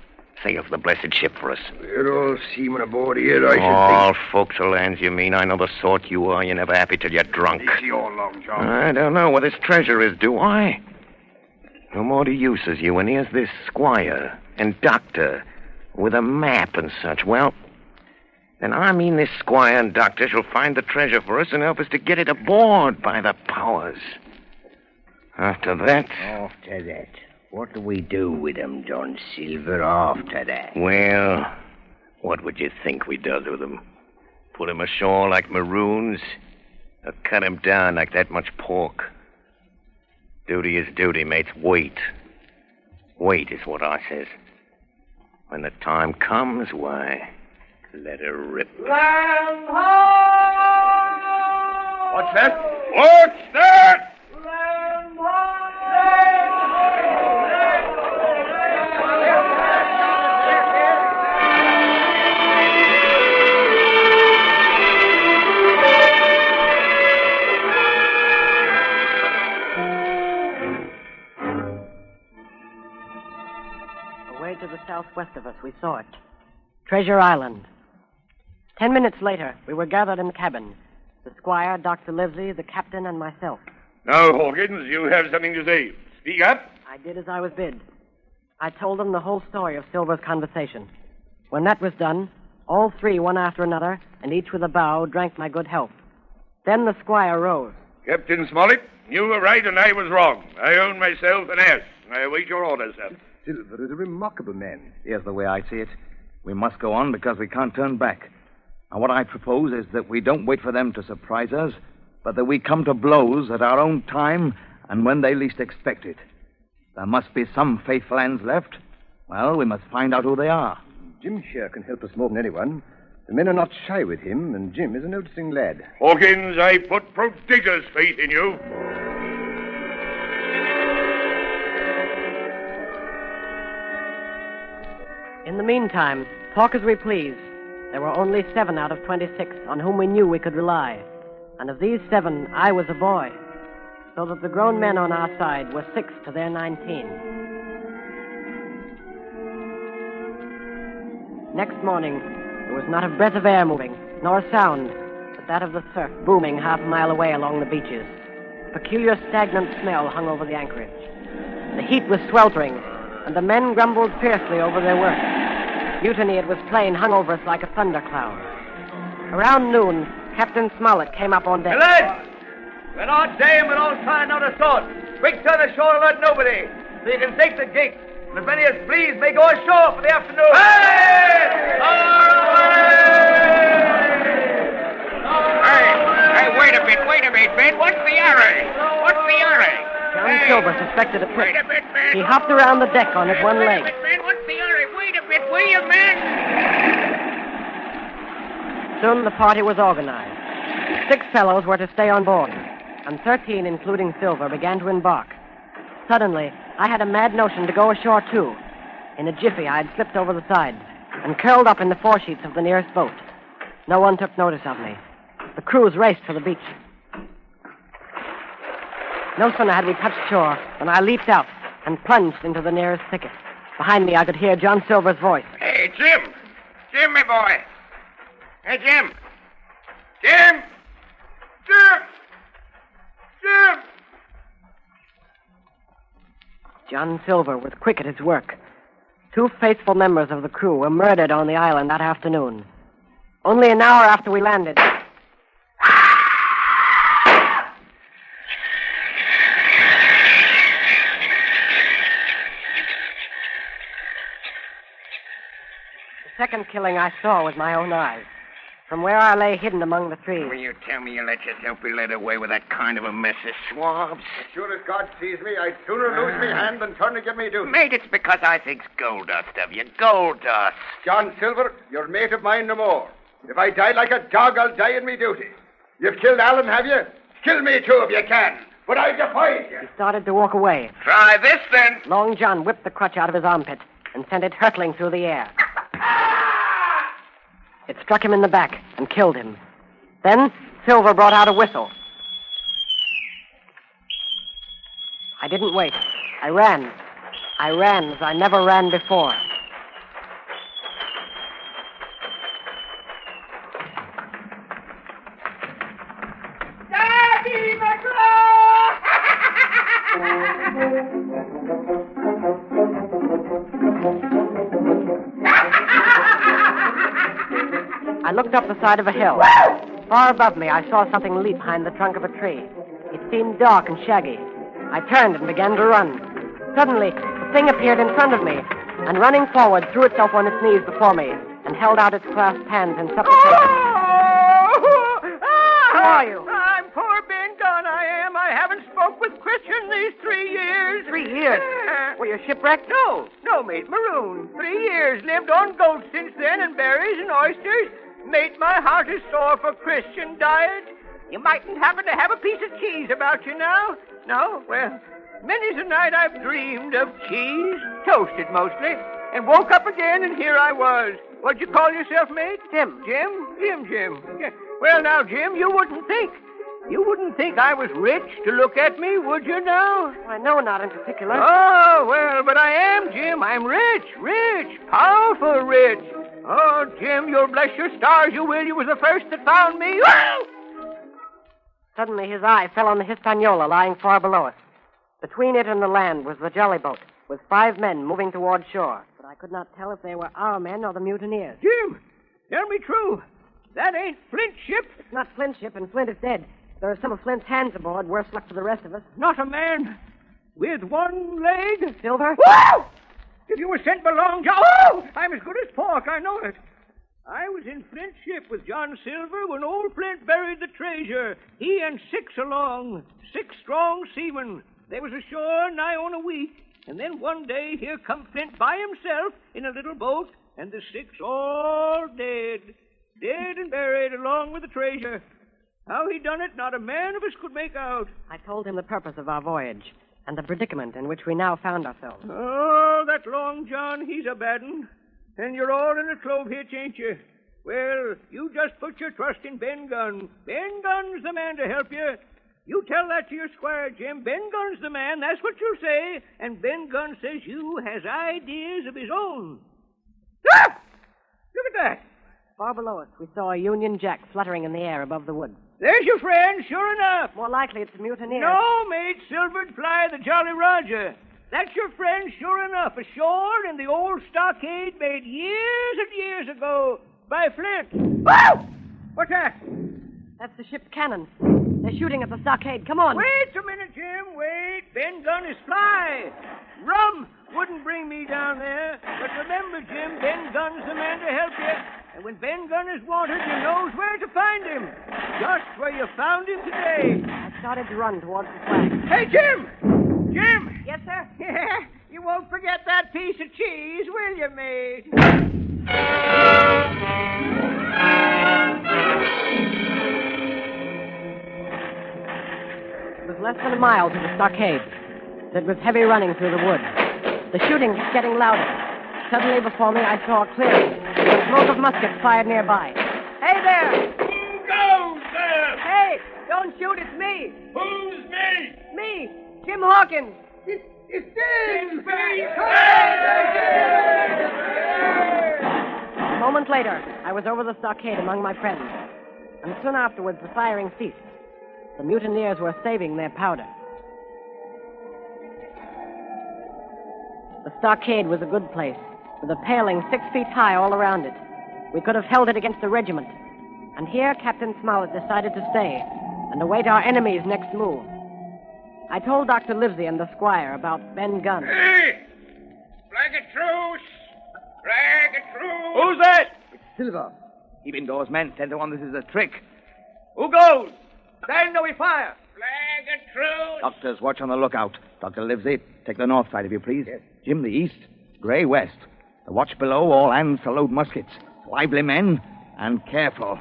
Sails the blessed ship for us. You're all seamen aboard here, I should All think. forecastle hands, you mean? I know the sort you are. You're never happy till you're drunk. It's your long, John. I don't know where this treasure is, do I? No more to use as you, and here's this squire and doctor with a map and such. Well, then I mean this squire and doctor shall find the treasure for us and help us to get it aboard, by the powers. After that... After that, what do we do with them, John Silver, after that? Well, what would you think we does with them? Put 'em ashore like maroons, or cut 'em down like that much pork? Duty is duty, mates. Wait. Wait is what I says. When the time comes, why, let her rip. Land ho! What's that? What's that? Land ho! Away to the southwest of us, we saw it. Treasure Island. 10 minutes later, we were gathered in the cabin. The squire, Dr. Livesey, the captain, and myself. Now, Hawkins, you have something to say. Speak up. I did as I was bid. I told them the whole story of Silver's conversation. When that was done, all three, one after another, and each with a bow, drank my good health. Then the squire rose. Captain Smollett, you were right and I was wrong. I own myself an ass. I await your orders, sir. Silver is a remarkable man. Here's the way I see it. We must go on because we can't turn back. Now, what I propose is that we don't wait for them to surprise us, but that we come to blows at our own time and when they least expect it. There must be some faithful hands left. Well, we must find out who they are. Jim Sher can help us more than anyone. The men are not shy with him, and Jim is a noticing lad. Hawkins, I put prodigious faith in you. In the meantime, talk as we please. There were only 7 out of 26 on whom we knew we could rely. And of these 7, I was a boy. So that the grown men on our side were 6 to their 19. Next morning, there was not a breath of air moving, nor a sound, but that of the surf booming half a mile away along the beaches. A peculiar stagnant smell hung over the anchorage. The heat was sweltering, and the men grumbled fiercely over their work. Mutiny, it was plain, hung over us like a thundercloud. Around noon, Captain Smollett came up on deck. Hey, lads! We're not saying we're all trying out a sort. Quick to the shore alert nobody, so you can take the gig. And as many as please may go ashore for the afternoon. Hey! Hey, wait a bit, Ben. What's the hurry? What's the hurry? John Silver suspected a trick. Wait a bit, man. He hopped around the deck on his one leg. Wait a bit, man. What's the hurry? Wait a bit, will you, man? Soon the party was organized. 6 fellows were to stay on board, and 13, including Silver, began to embark. Suddenly, I had a mad notion to go ashore, too. In a jiffy, I had slipped over the side and curled up in the foresheets of the nearest boat. No one took notice of me. The crews raced for the beach. No sooner had we touched shore than I leaped out and plunged into the nearest thicket. Behind me, I could hear John Silver's voice. Hey, Jim! Jim, my boy! Hey, Jim! Jim! Jim! Jim! John Silver was quick at his work. 2 faithful members of the crew were murdered on the island that afternoon. Only an hour after we landed. second killing I saw with my own eyes. From where I lay hidden among the trees. Will you tell me you let yourself be led away with that kind of a mess of swabs? As sure as God sees me, I'd sooner lose me hand than turn to give me duty. Mate, it's because I think's gold dust of you. Gold dust. John Silver, you're mate of mine no more. If I die like a dog, I'll die in me duty. You've killed Alan, have you? Kill me too if you can. But I defy you. He started to walk away. Try this, then. Long John whipped the crutch out of his armpit and sent it hurtling through the air. It struck him in the back and killed him. Then Silver brought out a whistle. I didn't wait. I ran. I ran as I never ran before. Daddy I looked up the side of a hill. Far above me, I saw something leap behind the trunk of a tree. It seemed dark and shaggy. I turned and began to run. Suddenly, the thing appeared in front of me, and running forward, threw itself on its knees before me, and held out its clasped hands in supplication. Who are you? I'm poor Ben Gunn, I am. I haven't spoke with Christian these 3 years. 3 years? Were you shipwrecked? No, mate, marooned. 3 years. Lived on goats since then, and berries and oysters. Mate, my heart is sore for Christian diet. You mightn't happen to have a piece of cheese about you now? No? Well, many's a night I've dreamed of cheese, toasted mostly, and woke up again, and here I was. What'd you call yourself, mate? Jim. Jim? Jim. Yeah. Well, now, Jim, you wouldn't think I was rich to look at me, would you now? I know, not in particular. Oh, well, but I am, Jim. I'm rich, powerful rich. Oh, Jim, you'll bless your stars, you will. You was the first that found me. Suddenly his eye fell on the Hispanola lying far below us. Between it and the land was the jolly boat, with 5 men moving toward shore. But I could not tell if they were our men or the mutineers. Jim, tell me true. That ain't Flint's ship. It's not Flint's ship, and Flint is dead. There are some of Flint's hands aboard, worse luck for the rest of us. Not a man with one leg. Silver? Whoa! If you were sent by Long John... Oh! I'm as good as pork, I know it. I was in Flint's ship with John Silver when old Flint buried the treasure. He and 6 along. 6 strong seamen. They was ashore nigh on a week. And then one day here come Flint by himself in a little boat, and the 6 all dead. Dead and buried along with the treasure. How he done it, not a man of us could make out. I told him the purpose of our voyage and the predicament in which we now found ourselves. Oh, that Long John, he's a bad 'un. And you're all in a clove hitch, ain't you? Well, you just put your trust in Ben Gunn. Ben Gunn's the man to help you. You tell that to your squire, Jim. Ben Gunn's the man, that's what you'll say. And Ben Gunn says you has ideas of his own. Ah! Look at that. Far below us, we saw a Union Jack fluttering in the air above the woods. There's your friend, sure enough. More likely it's a mutineer. No, mate, Silver'd fly the Jolly Roger. That's your friend, sure enough, ashore in the old stockade made years and years ago by Flint. Whoa! What's that? That's the ship's cannon. They're shooting at the stockade. Come on. Wait a minute, Jim. Wait. Ben Gunn is fly. Rum wouldn't bring me down there. But remember, Jim, Ben Gunn's the man to help you. And when Ben Gunn is wanted, you knows where to find him. Just where you found him today. I started to run towards the flag. Hey, Jim! Jim! Yes, sir? Yeah, you won't forget that piece of cheese, will you, mate? It was less than a mile to the stockade. It was heavy running through the woods. The shooting was getting louder. Suddenly before me, I saw a clearing. The smoke of muskets fired nearby. Hey there! Who goes there? Hey! Don't shoot, it's me! Who's me? Me! Jim Hawkins! It's Jim! A moment later, I was over the stockade among my friends. And soon afterwards, the firing ceased. The mutineers were saving their powder. The stockade was a good place, with a paling 6 feet high all around it. We could have held it against the regiment. And here Captain Smollett decided to stay and await our enemy's next move. I told Dr. Livesey and the squire about Ben Gunn. Hey! Flag of truce! Flag it through! Who's that? It's Silver. Keep indoors, men. 10 to 1, this is a trick. Who goes? Stand or we fire. Flag it through! Doctors, watch on the lookout. Dr. Livesey, take the north side, if you please. Yes. Jim, the east. Gray, west. The watch below, all hands to load muskets. Lively, men, and careful.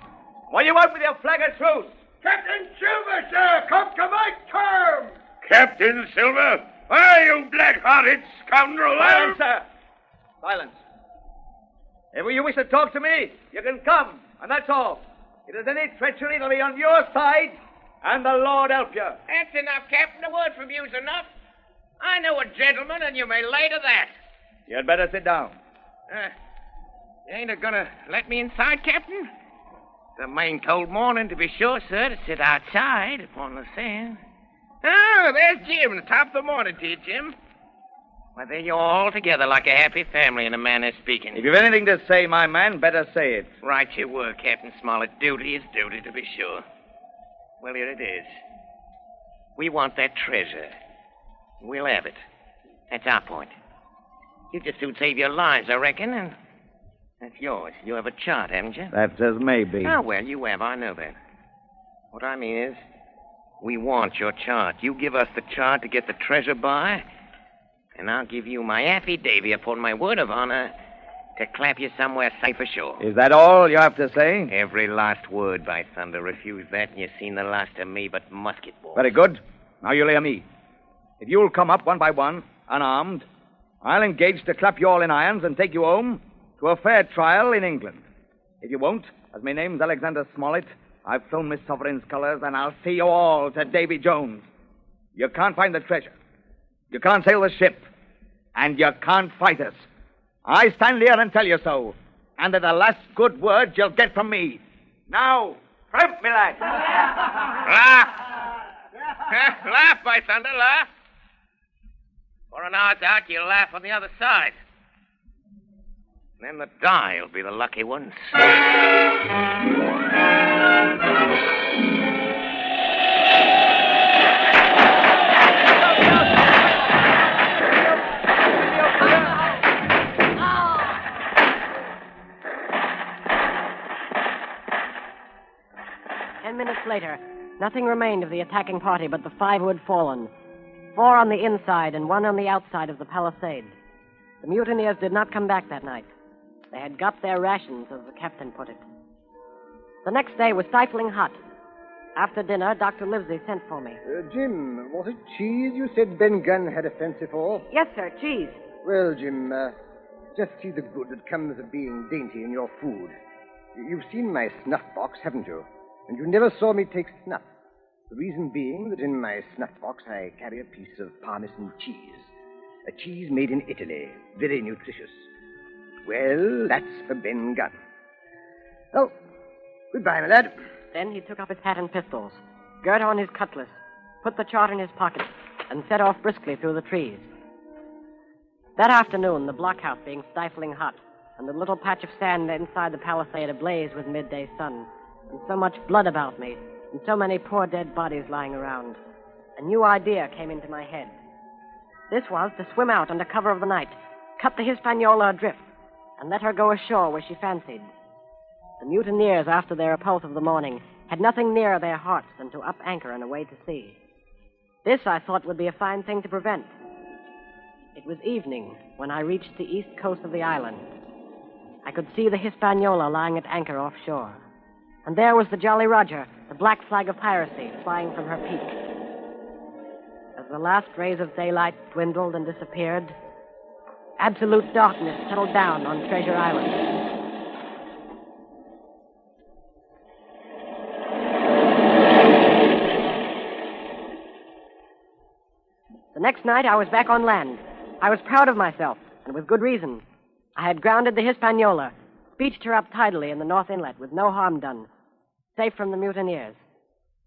What do you want with your flag of truce? Captain Silver, sir! Come to my terms! Captain Silver? Why, you black-hearted scoundrel! Silence, sir! Silence. If you wish to talk to me, you can come, and that's all. If there's any treachery, it'll be on your side, and the Lord help you. That's enough, Captain. A word from you's enough. I know a gentleman, and you may lay to that. You'd better sit down. You ain't a-gonna let me inside, Captain? It's a main cold morning, to be sure, sir, to sit outside upon the sand. Oh, there's Jim. Top of the morning to you, Jim. Well, there you're all together like a happy family in a manner of speaking. If you've anything to say, my man, better say it. Right you were, Captain Smollett. Duty is duty, to be sure. Well, here it is. We want that treasure. We'll have it. That's our point. You just soon save your lives, I reckon, and that's yours. You have a chart, haven't you? That's as may be. Oh, well, you have. I know that. What I mean is, we want your chart. You give us the chart to get the treasure by, and I'll give you my affidavit upon my word of honor to clap you somewhere safe ashore. Is that all you have to say? Every last word, by thunder. Refuse that, and you've seen the last of me but musket balls. Very good. Now you'll hear me. If you'll come up one by one, unarmed, I'll engage to clap you all in irons and take you home to a fair trial in England. If you won't, as my name's Alexander Smollett, I've flown Miss Sovereign's colors, and I'll see you all to Davy Jones. You can't find the treasure. You can't sail the ship. And you can't fight us. I stand here and tell you so. And at the last good word you'll get from me. Now, tramp, me lad. Laugh. Laugh, by thunder, laugh. For an hour's out, you'll laugh on the other side. Then the die will be the lucky ones. 10 minutes later, nothing remained of the attacking party but the 5 who had fallen. 4 on the inside and 1 on the outside of the palisade. The mutineers did not come back that night. They had got their rations, as the captain put it. The next day was stifling hot. After dinner, Dr. Livesey sent for me. Jim, was it cheese you said Ben Gunn had a fancy for? Yes, sir, cheese. Well, Jim, just see the good that comes of being dainty in your food. You've seen my snuff box, haven't you? And you never saw me take snuff. The reason being that in my snuff box I carry a piece of Parmesan cheese. A cheese made in Italy, very nutritious. Well, that's for Ben Gunn. Oh, goodbye, my lad. Then he took up his hat and pistols, girt on his cutlass, put the chart in his pocket, and set off briskly through the trees. That afternoon, the blockhouse being stifling hot, and the little patch of sand inside the palisade ablaze with midday sun, and so much blood about me, and so many poor dead bodies lying around, a new idea came into my head. This was to swim out under cover of the night, cut the Hispanola adrift, and let her go ashore where she fancied. The mutineers, after their repulse of the morning, had nothing nearer their hearts than to up anchor and away to sea. This, I thought, would be a fine thing to prevent. It was evening when I reached the east coast of the island. I could see the Hispanola lying at anchor offshore. And there was the Jolly Roger, the black flag of piracy, flying from her peak. As the last rays of daylight dwindled and disappeared, absolute darkness settled down on Treasure Island. The next night, I was back on land. I was proud of myself, and with good reason. I had grounded the Hispanola, beached her up tidily in the North Inlet with no harm done, safe from the mutineers.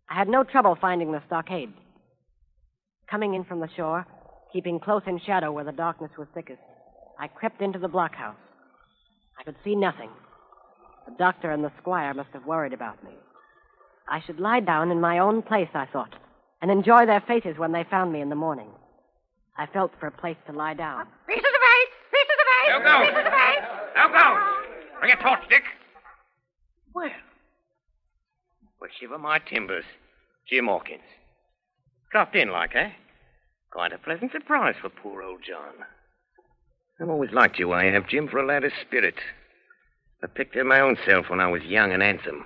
I had no trouble finding the stockade. Coming in from the shore, keeping close in shadow where the darkness was thickest, I crept into the blockhouse. I could see nothing. The doctor and the squire must have worried about me. I should lie down in my own place, I thought, and enjoy their faces when they found me in the morning. I felt for a place to lie down. Pieces of ice! Pieces of ice! Go, go. Pieces of ice! Now goes. Bring a torch, Dick. Well, shiver my timbers. Jim Hawkins. Dropped in like, eh? Quite a pleasant surprise for poor old John. I've always liked you, I have, Jim, for a lad of spirit. I picked it my own self when I was young and handsome.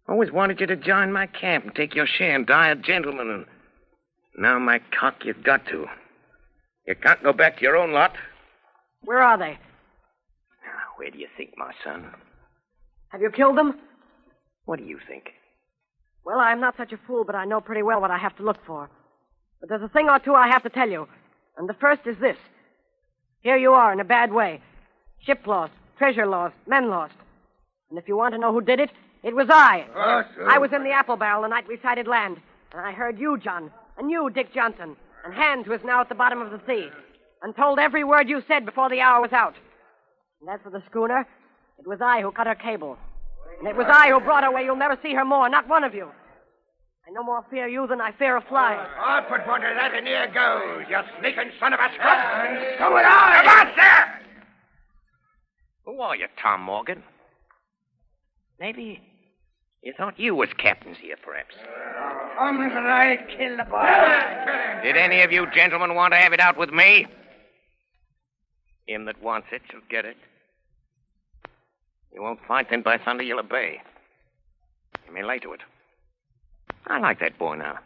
Always wanted you to join my camp and take your share and die a gentleman. And now, my cock, you've got to. You can't go back to your own lot. Where are they? Where do you think, my son? Have you killed them? What do you think? Well, I'm not such a fool, but I know pretty well what I have to look for. But there's a thing or two I have to tell you. And the first is this. Here you are in a bad way. Ship lost, treasure lost, men lost. And if you want to know who did it, it was I. I was in the apple barrel the night we sighted land. And I heard you, John, and you, Dick Johnson, and Hans, who is now at the bottom of the sea, and told every word you said before the hour was out. And as for the schooner, it was I who cut her cable. And it was I who brought her where you'll never see her more, not one of you. I no more fear you than I fear a fly. I'll put one to that, and here goes, you sneaking son of a scrub. So would I. Come on, sir! Who are you, Tom Morgan? Maybe you thought you was captains here, perhaps. I killed the boy. Did any of you gentlemen want to have it out with me? Him that wants it shall get it. You won't fight, then by thunder you'll obey. You may lay to it. I like that boy now.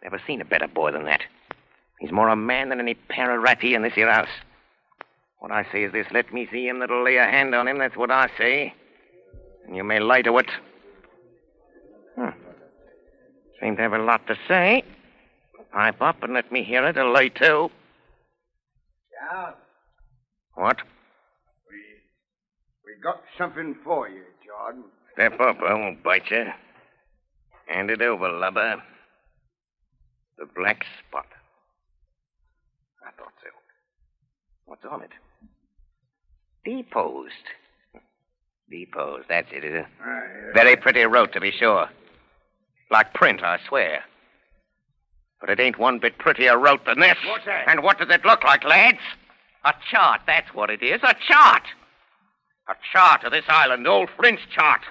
Never seen a better boy than that. He's more a man than any pararati in this here house. What I say is this, let me see him that'll lay a hand on him, that's what I say. And you may lay to it. Seem to have a lot to say. Pipe up and let me hear it, or lay to. John. What? We got something for you, Jordan. Step up, I won't bite you. Hand it over, lubber. The black spot. I thought so. What's on it? Deposed. Deposed, that's it, is it? Very pretty wrote, to be sure. Like print, I swear. But it ain't one bit prettier wrote than this. What's that? And what does it look like, lads? A chart, that's what it is. A chart! A chart of this island, old Flint's chart.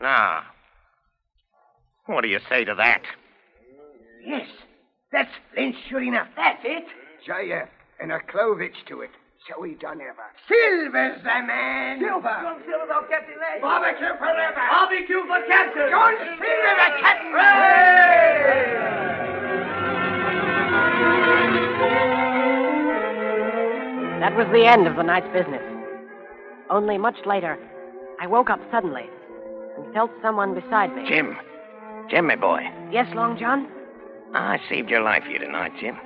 Now, what do you say to that? Yes, that's Flint, sure enough. That's it. JF, and a clovitch to it. So we done ever. Silver's the man. Silver, don't Captain Leg. Barbecue forever. Barbecue for Captain. John Silver, the captain. That was the end of the night's business. Only much later, I woke up suddenly and felt someone beside me. Jim. Jim, my boy. Yes, Long John? I saved your life here tonight, Jim.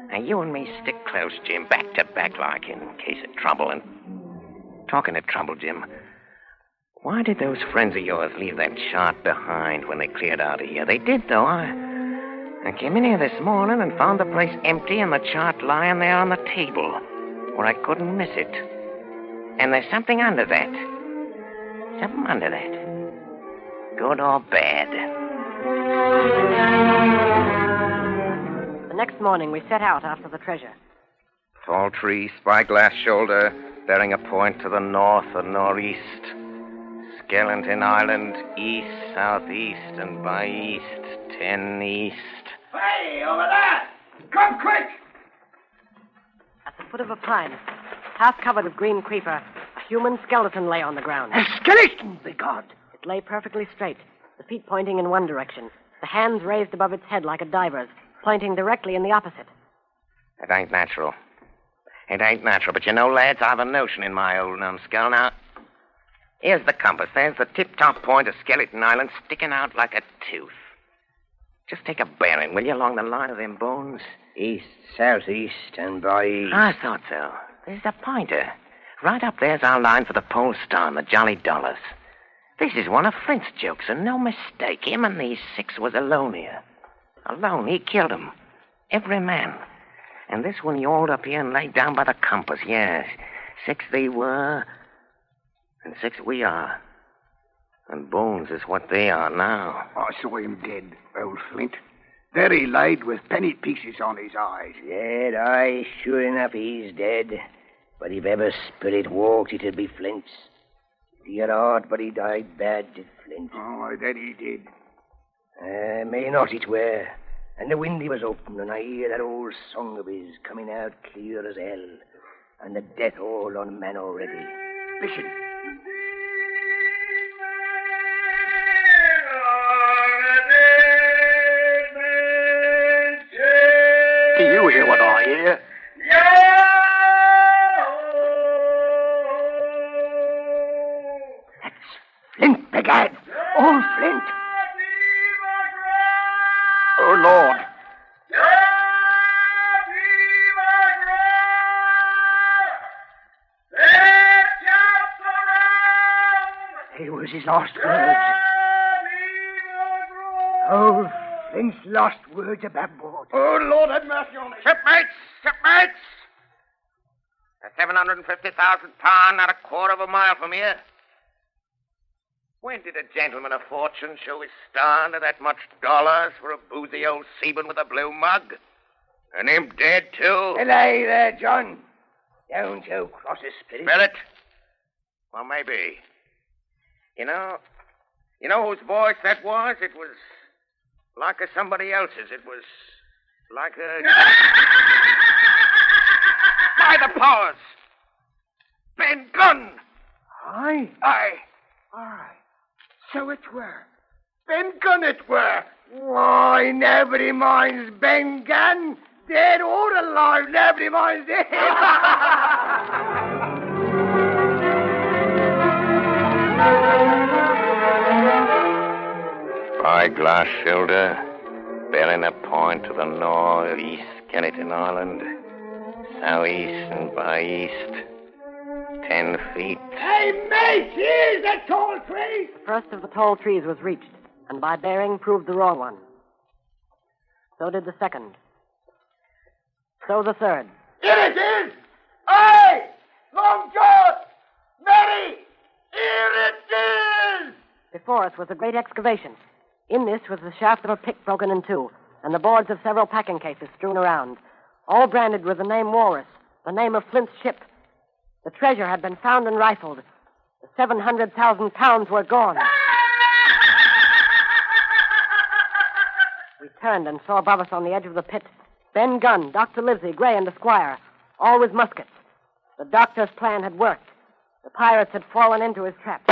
Now, you and me stick close, Jim, back to back like, in case of trouble. And talking of trouble, Jim, why did those friends of yours leave that chart behind when they cleared out of here? They did, though. I came in here this morning and found the place empty and the chart lying there on the table where I couldn't miss it. And there's something under that. Something under that. Good or bad. The next morning, we set out after the treasure. Tall tree, spyglass shoulder, bearing a point to the north or northeast. Skeleton Island, east, southeast, and by east, 10 east. Hey, over there! Come quick! At the foot of a pine, half covered with green creeper, a human skeleton lay on the ground. A skeleton, by God! It lay perfectly straight, the feet pointing in one direction, the hands raised above its head like a diver's, pointing directly in the opposite. It ain't natural. It ain't natural, but you know, lads, I've a notion in my old numbskull. Now, here's the compass. There's the tip-top point of Skeleton Island sticking out like a tooth. Just take a bearing, will you, along the line of them bones? East, southeast, and by east. I thought so. There's a pointer. Right up there's our line for the Pole Star and the Jolly Dollars. This is one of Flint's jokes, and no mistake. Him and these 6 was alone here. Alone. He killed 'em. Every man. And this one he hauled up here and laid down by the compass. Yes. 6 they were, and 6 we are. And bones is what they are now. I saw him dead, old Flint. There he laid with penny pieces on his eyes. Dead, aye, sure enough, he's dead. But if ever spirit walked, it'd be Flint's. Dear heart, but he died bad, did Flint. Oh, that he did. May not it were. And the windy was open, and I hear that old song of his coming out clear as hell. And the death all on man already. Listen. Do you hear what I hear? That's Flint, begad. Old Flint. Oh, Lord. They was his last words. Old Flint's last words about board. Oh, Lord, have mercy on me. Shipmates! Shipmates! A 750,000 ton, not a quarter of a mile from here. When did a gentleman of fortune show his stand at that much dollars for a boozy old seaman with a blue mug? And him dead, too? Belay there, John. Don't you cross his spirit. Spirit? Well, maybe. You know whose voice that was? It was like a somebody else's. It was like a... By the powers! Ben Gunn! Aye? Aye. Aye. So it were. Ben Gunn it were. Why, nobody minds Ben Gunn. Dead or alive, nobody minds him. Spyglass shoulder, bearing a point to the north-east Kennington Island, southeast and by east, 10 feet. Hey, mate, here's the tall tree. The first of the tall trees was reached, and by bearing proved the wrong one. So did the second. So the third. Here it is. Aye, Long John, Mary, here it is. Before us was a great excavation. In this was the shaft of a pick broken in two, and the boards of several packing cases strewn around, all branded with the name Walrus, the name of Flint's ship. The treasure had been found and rifled. The 700,000 pounds were gone. We turned and saw above us on the edge of the pit Ben Gunn, Dr. Livesey, Gray, and the squire, all with muskets. The doctor's plan had worked. The pirates had fallen into his trap.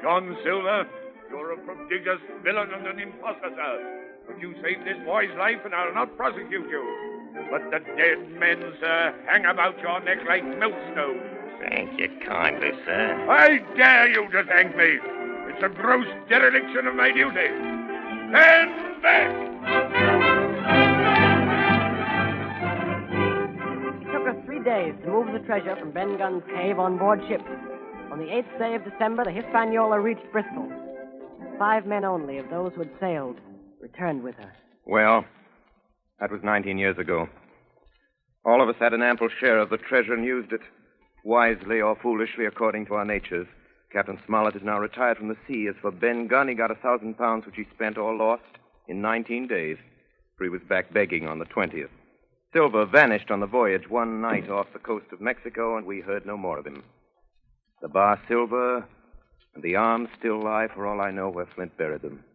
John Silver, you're a prodigious villain and an impostor, sir. But you saved this boy's life, and I'll not prosecute you. But the dead men, sir, hang about your neck like millstones. Thank you kindly, sir. I dare you to thank me. It's a gross dereliction of my duty. Stand back! It took us 3 days to move the treasure from Ben Gunn's cave on board ship. On the 8th day of December, the Hispanola reached Bristol. 5 men only of those who had sailed returned with her. Well, that was 19 years ago. All of us had an ample share of the treasure and used it, wisely or foolishly according to our natures. Captain Smollett is now retired from the sea. As for Ben Gunn, he got 1,000 pounds, which he spent or lost in 19 days, for he was back begging on the 20th. Silver vanished on the voyage one night off the coast of Mexico, and we heard no more of him. The bar silver and the arms still lie, for all I know, where Flint buried them.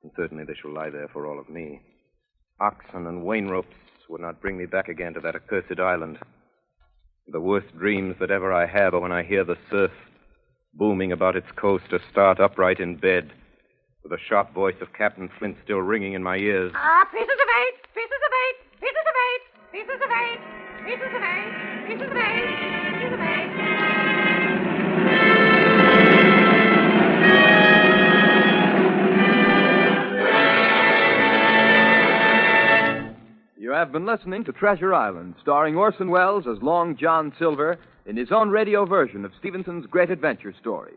And certainly they shall lie there for all of me. Oxen and wain ropes would not bring me back again to that accursed island. The worst dreams that ever I have are when I hear the surf booming about its coast or start upright in bed, with the sharp voice of Captain Flint still ringing in my ears. Pieces of eight, pieces of eight, pieces of eight, pieces of eight, pieces of eight, pieces of eight, pieces of eight. You have been listening to Treasure Island, starring Orson Welles as Long John Silver in his own radio version of Stevenson's great adventure story.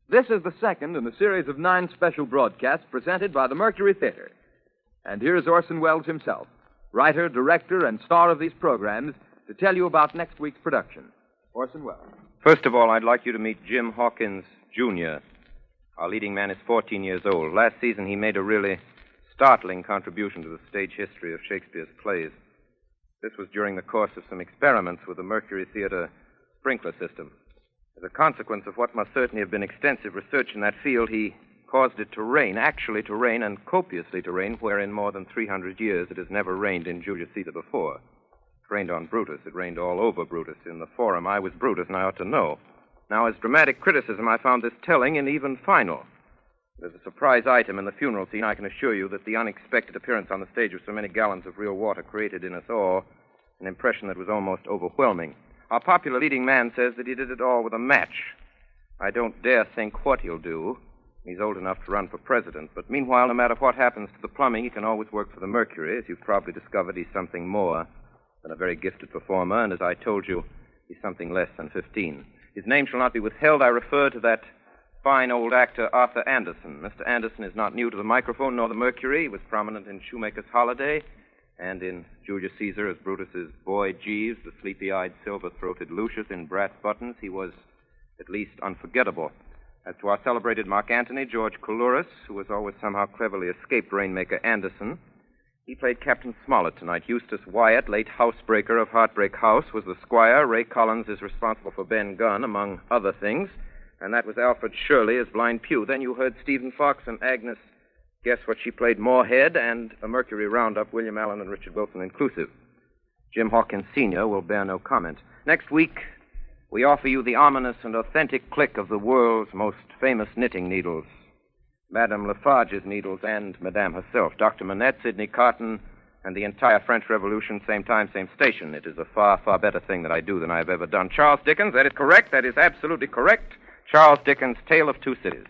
This is the second in a series of 9 special broadcasts presented by the Mercury Theater. And here's Orson Welles himself, writer, director, and star of these programs, to tell you about next week's production. Orson Welles. First of all, I'd like you to meet Jim Hawkins, Jr. Our leading man is 14 years old. Last season, he made a really startling contribution to the stage history of Shakespeare's plays. This was during the course of some experiments with the Mercury Theater sprinkler system. As a consequence of what must certainly have been extensive research in that field, he caused it to rain, actually to rain, and copiously to rain, where in more than 300 years it has never rained in Julius Caesar before. It rained on Brutus. It rained all over Brutus. In the Forum, I was Brutus, and I ought to know. Now, as dramatic criticism, I found this telling and even final. There's a surprise item in the funeral scene. I can assure you that the unexpected appearance on the stage of so many gallons of real water created in us all an impression that was almost overwhelming. Our popular leading man says that he did it all with a match. I don't dare think what he'll do. He's old enough to run for president. But meanwhile, no matter what happens to the plumbing, he can always work for the Mercury. As you've probably discovered, he's something more than a very gifted performer. And as I told you, he's something less than 15. His name shall not be withheld. I refer to that fine old actor, Arthur Anderson. Mr. Anderson is not new to the microphone nor the Mercury. He was prominent in Shoemaker's Holiday and in Julius Caesar as Brutus's boy Jeeves, the sleepy-eyed, silver-throated Lucius in brass buttons. He was at least unforgettable. As to our celebrated Mark Antony, George Coulouris, who has always somehow cleverly escaped Rainmaker Anderson, he played Captain Smollett tonight. Eustace Wyatt, late housebreaker of Heartbreak House, was the squire. Ray Collins is responsible for Ben Gunn, among other things. And that was Alfred Shirley as Blind Pew. Then you heard Stephen Fox and Agnes guess what she played, Moorehead, and a Mercury roundup, William Allen and Richard Wilson inclusive. Jim Hawkins Sr. will bear no comment. Next week, we offer you the ominous and authentic click of the world's most famous knitting needles. Madame Lafarge's needles and Madame herself, Dr. Manette, Sidney Carton, and the entire French Revolution, same time, same station. It is a far, far better thing that I do than I've ever done. Charles Dickens, that is correct. That is absolutely correct. Charles Dickens' Tale of Two Cities.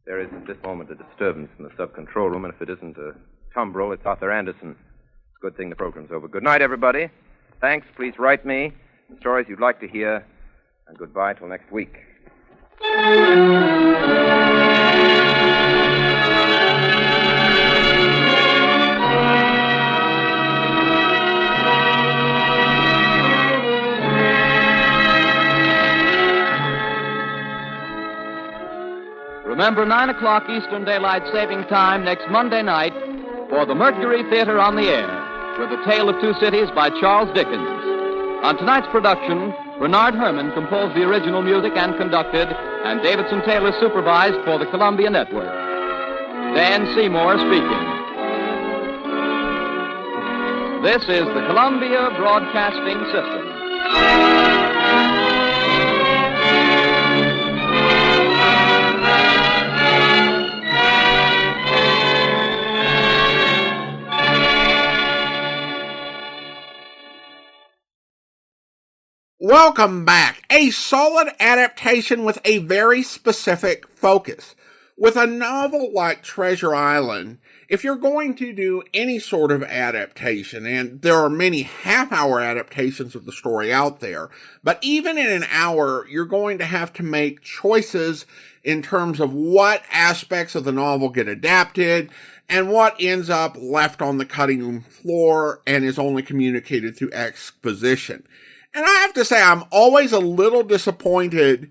There is at this moment a disturbance in the sub-control room, and if it isn't a tumbril, it's Arthur Anderson. It's a good thing the program's over. Good night, everybody. Thanks. Please write me the stories you'd like to hear, and goodbye till next week. Remember, 9 o'clock Eastern Daylight Saving Time next Monday night for the Mercury Theater on the Air with The Tale of Two Cities by Charles Dickens. On tonight's production, Bernard Herrmann composed the original music and conducted, and Davidson Taylor supervised for the Columbia Network. Dan Seymour speaking. This is the Columbia Broadcasting System. Welcome back. A solid adaptation with a very specific focus. With a novel like Treasure Island, if you're going to do any sort of adaptation, and there are many half-hour adaptations of the story out there, but even in an hour, you're going to have to make choices in terms of what aspects of the novel get adapted and what ends up left on the cutting room floor and is only communicated through exposition. And I have to say, I'm always a little disappointed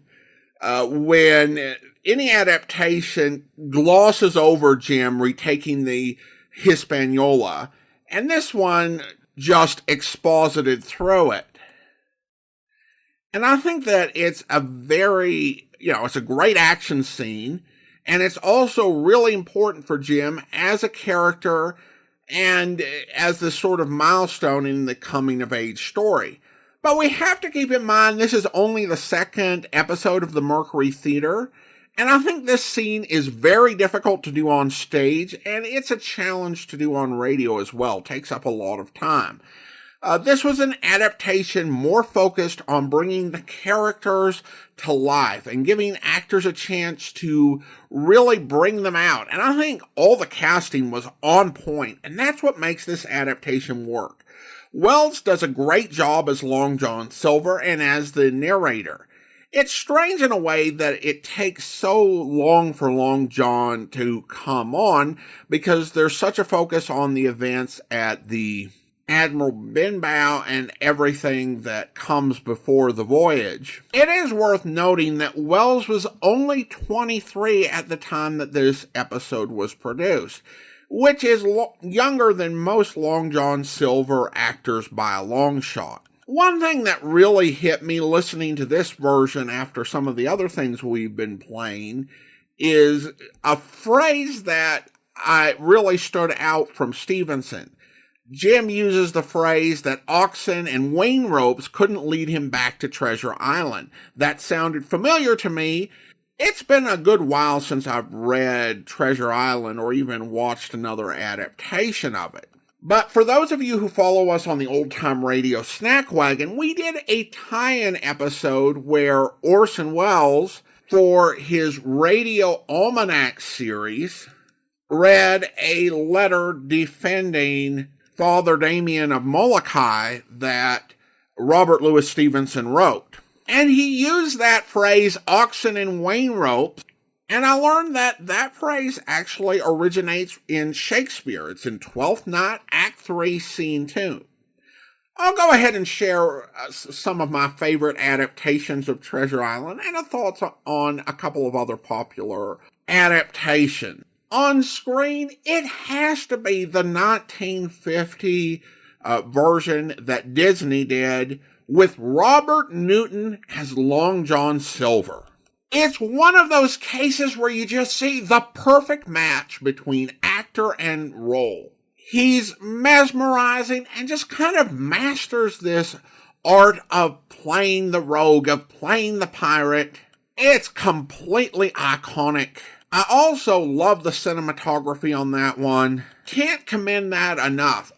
when any adaptation glosses over Jim retaking the Hispanola, and this one just exposited through it. And I think that it's a very, it's a great action scene, and it's also really important for Jim as a character and as this sort of milestone in the coming-of-age story. But we have to keep in mind this is only the second episode of the Mercury Theater, and I think this scene is very difficult to do on stage, and it's a challenge to do on radio as well. It takes up a lot of time. This was an adaptation more focused on bringing the characters to life and giving actors a chance to really bring them out. And I think all the casting was on point, and that's what makes this adaptation work. Welles does a great job as Long John Silver and as the narrator. It's strange in a way that it takes so long for Long John to come on because there's such a focus on the events at the Admiral Benbow and everything that comes before the voyage. It is worth noting that Welles was only 23 at the time that this episode was produced, which is younger than most Long John Silver actors by a long shot. One thing that really hit me listening to this version after some of the other things we've been playing is a phrase that really stood out from Stevenson. Jim uses the phrase that oxen and wain ropes couldn't lead him back to Treasure Island. That sounded familiar to me. It's been a good while since I've read Treasure Island or even watched another adaptation of it. But for those of you who follow us on the Old Time Radio Snack Wagon, we did a tie-in episode where Orson Welles, for his Radio Almanac series, read a letter defending Father Damien of Molokai that Robert Louis Stevenson wrote. And he used that phrase, oxen and wain ropes, and I learned that that phrase actually originates in Shakespeare. It's in Twelfth Night, Act 3, Scene 2. I'll go ahead and share some of my favorite adaptations of Treasure Island and thoughts on a couple of other popular adaptations. On screen, it has to be the 1950 version that Disney did with Robert Newton as Long John Silver. It's one of those cases where you just see the perfect match between actor and role. He's mesmerizing and just kind of masters this art of playing the rogue, of playing the pirate. It's completely iconic. I also love the cinematography on that one. Can't commend that enough.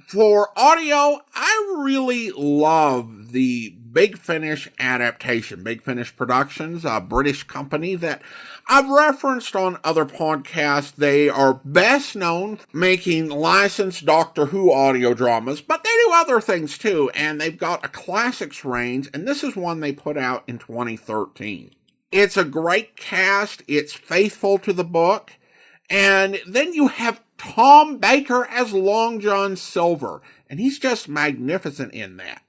For audio, I really love the Big Finish adaptation. Big Finish Productions, a British company that I've referenced on other podcasts. They are best known for making licensed Doctor Who audio dramas, but they do other things too, and they've got a classics range, and this is one they put out in 2013. It's a great cast, it's faithful to the book, and then you have Tom Baker as Long John Silver, and he's just magnificent in that.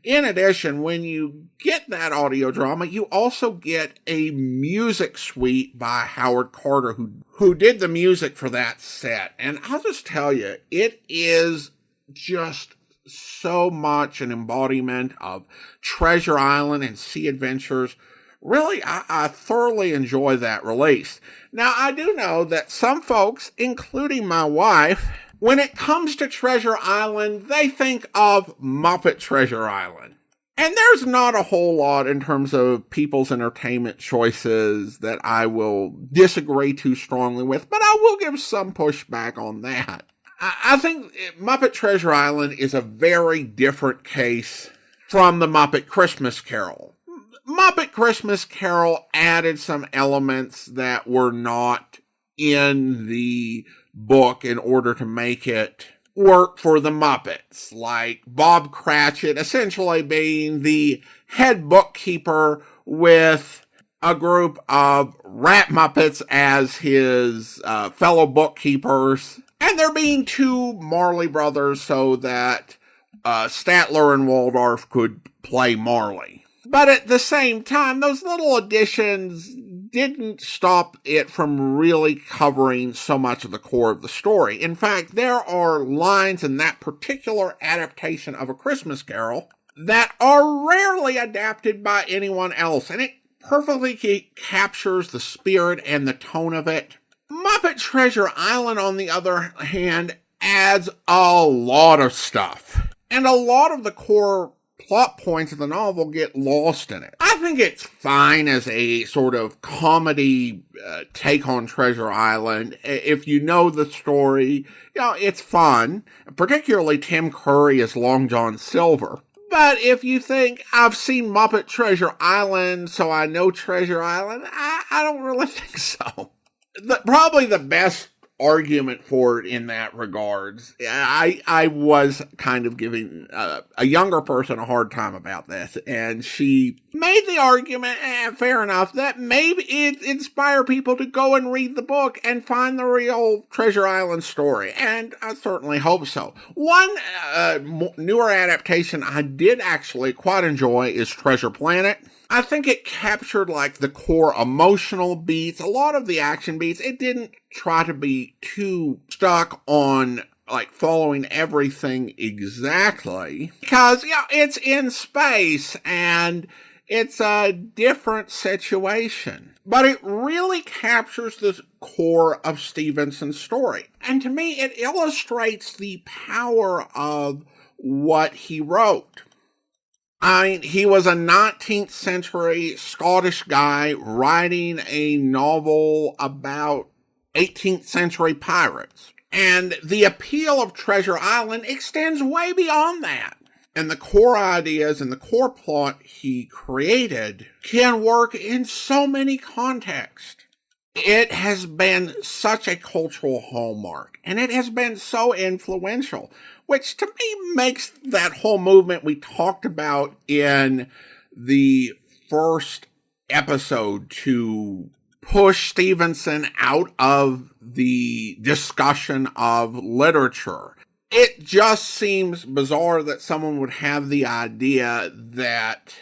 In addition, when you get that audio drama, you also get a music suite by Howard Carter, who did the music for that set. And I'll just tell you, it is just so much an embodiment of Treasure Island and Sea Adventures. Really, I thoroughly enjoy that release. Now, I do know that some folks, including my wife, when it comes to Treasure Island, they think of Muppet Treasure Island. And there's not a whole lot in terms of people's entertainment choices that I will disagree too strongly with, but I will give some pushback on that. I think Muppet Treasure Island is a very different case from the Muppet Christmas Carol. Muppet Christmas Carol added some elements that were not in the book in order to make it work for the Muppets, like Bob Cratchit essentially being the head bookkeeper with a group of rat Muppets as his fellow bookkeepers, and there being two Marley brothers so that Statler and Waldorf could play Marley. But at the same time, those little additions didn't stop it from really covering so much of the core of the story. In fact, there are lines in that particular adaptation of A Christmas Carol that are rarely adapted by anyone else, and it perfectly captures the spirit and the tone of it. Muppet Treasure Island, on the other hand, adds a lot of stuff, and a lot of the core plot points of the novel get lost in it. I think it's fine as a sort of comedy take on Treasure Island. If you know the story, it's fun, particularly Tim Curry as Long John Silver. But if you think, I've seen Muppet Treasure Island, so I know Treasure Island, I don't really think so. Probably the best argument for it in that regards. I was kind of giving a younger person a hard time about this, and she made the argument, fair enough, that maybe it inspire people to go and read the book and find the real Treasure Island story, and I certainly hope so. One newer adaptation I did actually quite enjoy is Treasure Planet. I think it captured like the core emotional beats, a lot of the action beats. It didn't try to be too stuck on like following everything exactly, because it's in space and it's a different situation. But it really captures the core of Stevenson's story. And to me, it illustrates the power of what he wrote. I mean, he was a 19th century Scottish guy writing a novel about 18th century pirates. And the appeal of Treasure Island extends way beyond that. And the core ideas and the core plot he created can work in so many contexts. It has been such a cultural hallmark, and it has been so influential, which to me makes that whole movement we talked about in the first episode to push Stevenson out of the discussion of literature. It just seems bizarre that someone would have the idea that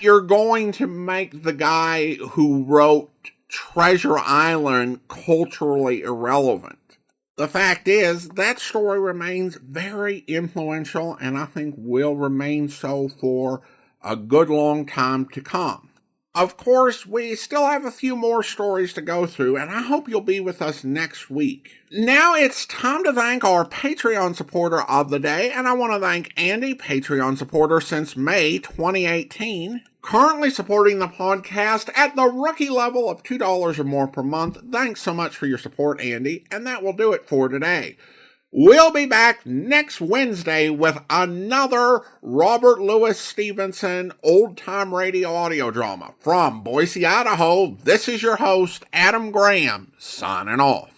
you're going to make the guy who wrote Treasure Island culturally irrelevant. The fact is, that story remains very influential, and I think will remain so for a good long time to come. Of course, we still have a few more stories to go through, and I hope you'll be with us next week. Now it's time to thank our Patreon supporter of the day, and I want to thank Andy, Patreon supporter since May 2018, currently supporting the podcast at the rookie level of $2 or more per month. Thanks so much for your support, Andy, and that will do it for today. We'll be back next Wednesday with another Robert Louis Stevenson old-time radio audio drama. From Boise, Idaho, this is your host, Adam Graham, signing off.